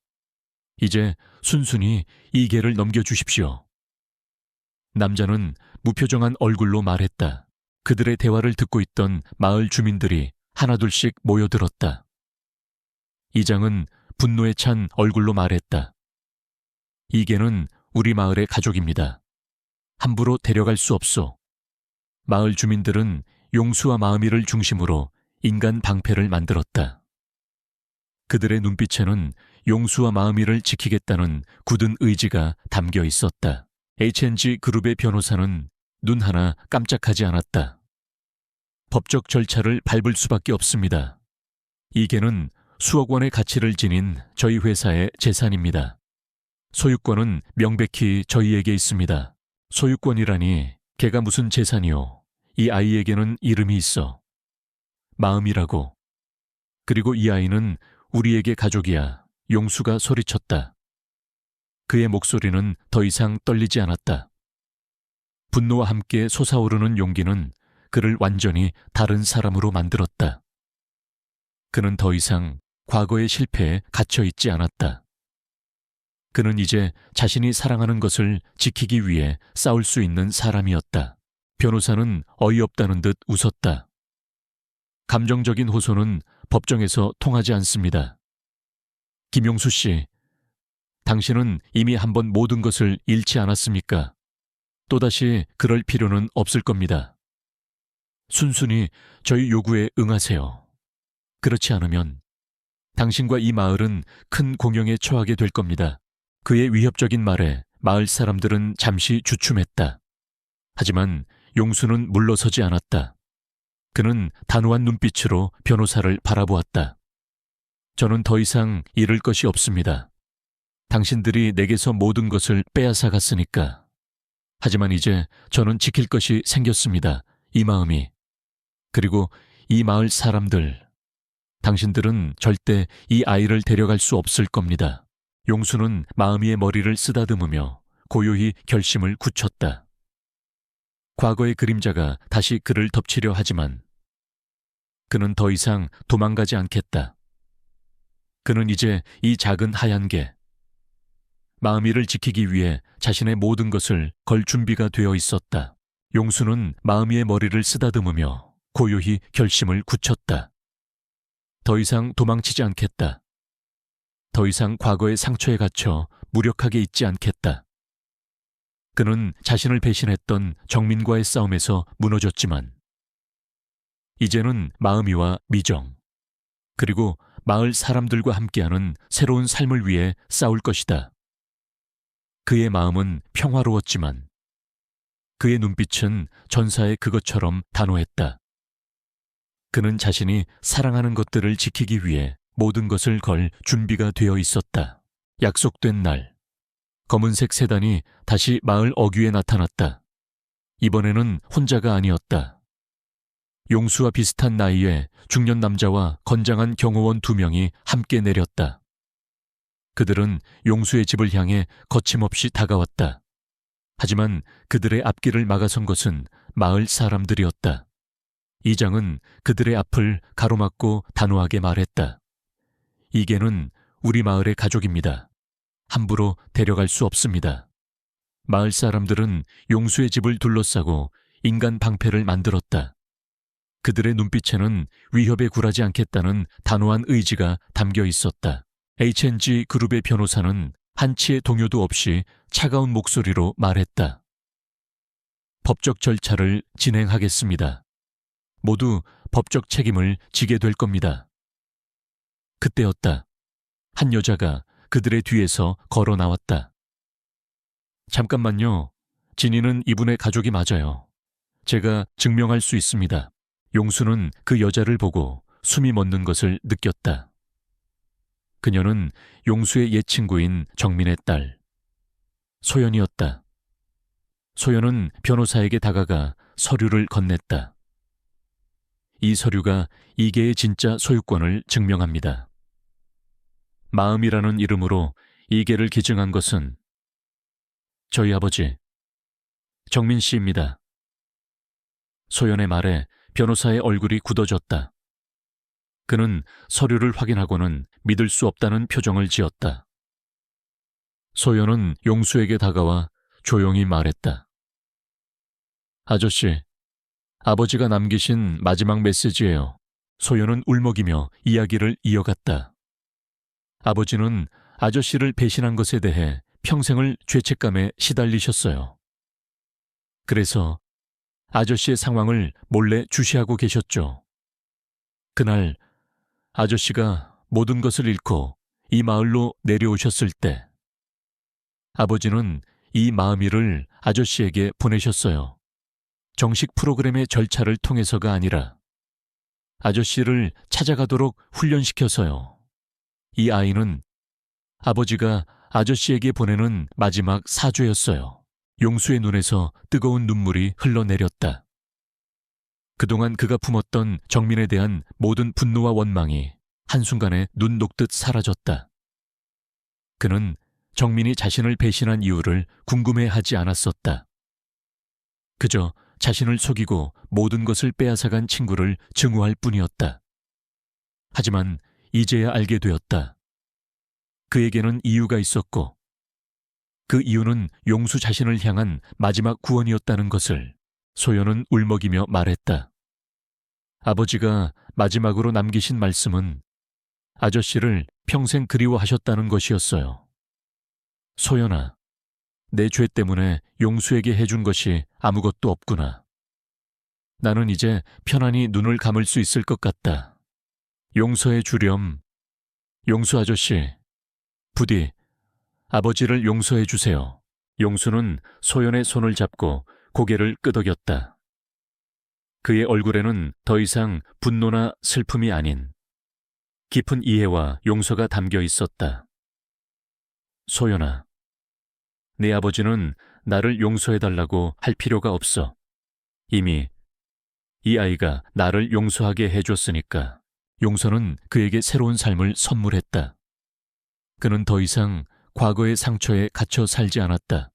이제 순순히 이 개를 넘겨주십시오. 남자는 무표정한 얼굴로 말했다. 그들의 대화를 듣고 있던 마을 주민들이 하나둘씩 모여들었다. 이장은 분노에 찬 얼굴로 말했다. 이 개는 우리 마을의 가족입니다. 함부로 데려갈 수 없소. 마을 주민들은 용수와 마음이를 중심으로 인간 방패를 만들었다. 그들의 눈빛에는 용수와 마음이를 지키겠다는 굳은 의지가 담겨 있었다. H&G 그룹의 변호사는 눈 하나 깜짝하지 않았다. 법적 절차를 밟을 수밖에 없습니다. 이 개는 수억 원의 가치를 지닌 저희 회사의 재산입니다. 소유권은 명백히 저희에게 있습니다. 소유권이라니 개가 무슨 재산이요. 이 아이에게는 이름이 있어. 마음이라고. 그리고 이 아이는 우리에게 가족이야. 용수가 소리쳤다. 그의 목소리는 더 이상 떨리지 않았다. 분노와 함께 솟아오르는 용기는 그를 완전히 다른 사람으로 만들었다. 그는 더 이상 과거의 실패에 갇혀 있지 않았다. 그는 이제 자신이 사랑하는 것을 지키기 위해 싸울 수 있는 사람이었다. 변호사는 어이없다는 듯 웃었다. 감정적인 호소는 법정에서 통하지 않습니다. 김용수 씨, 당신은 이미 한번 모든 것을 잃지 않았습니까? 또다시 그럴 필요는 없을 겁니다. 순순히 저희 요구에 응하세요. 그렇지 않으면 당신과 이 마을은 큰 공영에 처하게 될 겁니다. 그의 위협적인 말에 마을 사람들은 잠시 주춤했다. 하지만 용수는 물러서지 않았다. 그는 단호한 눈빛으로 변호사를 바라보았다. 저는 더 이상 잃을 것이 없습니다. 당신들이 내게서 모든 것을 빼앗아 갔으니까. 하지만 이제 저는 지킬 것이 생겼습니다. 이 마음이. 그리고 이 마을 사람들. 당신들은 절대 이 아이를 데려갈 수 없을 겁니다. 용수는 마음이의 머리를 쓰다듬으며 고요히 결심을 굳혔다. 과거의 그림자가 다시 그를 덮치려 하지만 그는 더 이상 도망가지 않겠다. 그는 이제 이 작은 하얀 개, 마음이를 지키기 위해 자신의 모든 것을 걸 준비가 되어 있었다. 용수는 마음이의 머리를 쓰다듬으며 고요히 결심을 굳혔다. 더 이상 도망치지 않겠다. 더 이상 과거의 상처에 갇혀 무력하게 있지 않겠다. 그는 자신을 배신했던 정민과의 싸움에서 무너졌지만 이제는 마음이와 미정, 그리고 마을 사람들과 함께하는 새로운 삶을 위해 싸울 것이다. 그의 마음은 평화로웠지만 그의 눈빛은 전사의 그것처럼 단호했다. 그는 자신이 사랑하는 것들을 지키기 위해 모든 것을 걸 준비가 되어 있었다. 약속된 날, 검은색 세단이 다시 마을 어귀에 나타났다. 이번에는 혼자가 아니었다. 용수와 비슷한 나이의 중년 남자와 건장한 경호원 2명이 함께 내렸다. 그들은 용수의 집을 향해 거침없이 다가왔다. 하지만 그들의 앞길을 막아선 것은 마을 사람들이었다. 이장은 그들의 앞을 가로막고 단호하게 말했다. 이 개는 우리 마을의 가족입니다. 함부로 데려갈 수 없습니다. 마을 사람들은 용수의 집을 둘러싸고 인간 방패를 만들었다. 그들의 눈빛에는 위협에 굴하지 않겠다는 단호한 의지가 담겨 있었다. H&G 그룹의 변호사는 한치의 동요도 없이 차가운 목소리로 말했다. 법적 절차를 진행하겠습니다. 모두 법적 책임을 지게 될 겁니다. 그때였다. 한 여자가 그들의 뒤에서 걸어 나왔다. 잠깐만요. 진이는 이분의 가족이 맞아요. 제가 증명할 수 있습니다. 용수는 그 여자를 보고 숨이 멎는 것을 느꼈다. 그녀는 용수의 옛 친구인 정민의 딸, 소연이었다. 소연은 변호사에게 다가가 서류를 건넸다. 이 서류가 이 개의 진짜 소유권을 증명합니다. 마음이라는 이름으로 이 개를 기증한 것은 저희 아버지, 정민 씨입니다. 소연의 말에 변호사의 얼굴이 굳어졌다. 그는 서류를 확인하고는 믿을 수 없다는 표정을 지었다. 소연은 용수에게 다가와 조용히 말했다. 아저씨, 아버지가 남기신 마지막 메시지예요. 소연은 울먹이며 이야기를 이어갔다. 아버지는 아저씨를 배신한 것에 대해 평생을 죄책감에 시달리셨어요. 그래서 아저씨의 상황을 몰래 주시하고 계셨죠. 그날 아저씨가 모든 것을 잃고 이 마을로 내려오셨을 때 아버지는 이 마음이를 아저씨에게 보내셨어요. 정식 프로그램의 절차를 통해서가 아니라 아저씨를 찾아가도록 훈련시켜서요. 이 아이는 아버지가 아저씨에게 보내는 마지막 사죄였어요. 용수의 눈에서 뜨거운 눈물이 흘러내렸다. 그동안 그가 품었던 정민에 대한 모든 분노와 원망이 한순간에 눈 녹듯 사라졌다. 그는 정민이 자신을 배신한 이유를 궁금해하지 않았었다. 그저 자신을 속이고 모든 것을 빼앗아간 친구를 증오할 뿐이었다. 하지만 이제야 알게 되었다. 그에게는 이유가 있었고 그 이유는 용수 자신을 향한 마지막 구원이었다는 것을 소연은 울먹이며 말했다. 아버지가 마지막으로 남기신 말씀은 아저씨를 평생 그리워하셨다는 것이었어요. 소연아, 내 죄 때문에 용수에게 해준 것이 아무것도 없구나. 나는 이제 편안히 눈을 감을 수 있을 것 같다. 용서해 주렴. 용수 아저씨, 부디 아버지를 용서해 주세요. 용수는 소연의 손을 잡고 고개를 끄덕였다. 그의 얼굴에는 더 이상 분노나 슬픔이 아닌 깊은 이해와 용서가 담겨 있었다. 소연아, 네 아버지는 나를 용서해달라고 할 필요가 없어. 이미 이 아이가 나를 용서하게 해줬으니까. 용서는 그에게 새로운 삶을 선물했다. 그는 더 이상 과거의 상처에 갇혀 살지 않았다.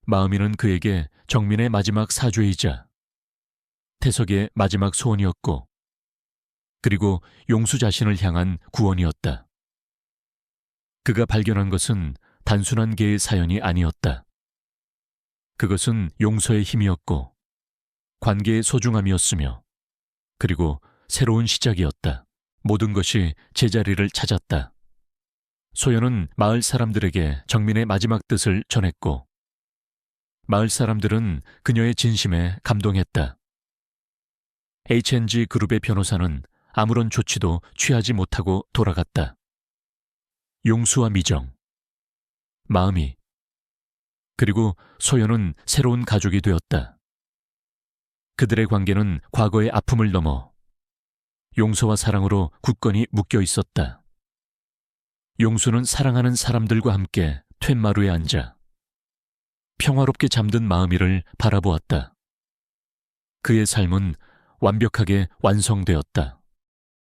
마음이는 그에게 정민의 마지막 사죄이자 태석의 마지막 소원이었고 그리고 용수 자신을 향한 구원이었다. 그가 발견한 것은 단순한 개의 사연이 아니었다. 그것은 용서의 힘이었고 관계의 소중함이었으며 그리고 새로운 시작이었다. 모든 것이 제자리를 찾았다. 소연은 마을 사람들에게 정민의 마지막 뜻을 전했고 마을 사람들은 그녀의 진심에 감동했다. H&G 그룹의 변호사는 아무런 조치도 취하지 못하고 돌아갔다. 용수와 미정, 마음이, 그리고 소연은 새로운 가족이 되었다. 그들의 관계는 과거의 아픔을 넘어 용서와 사랑으로 굳건히 묶여 있었다. 용수는 사랑하는 사람들과 함께 툇마루에 앉아 평화롭게 잠든 마음이를 바라보았다. 그의 삶은 완벽하게 완성되었다.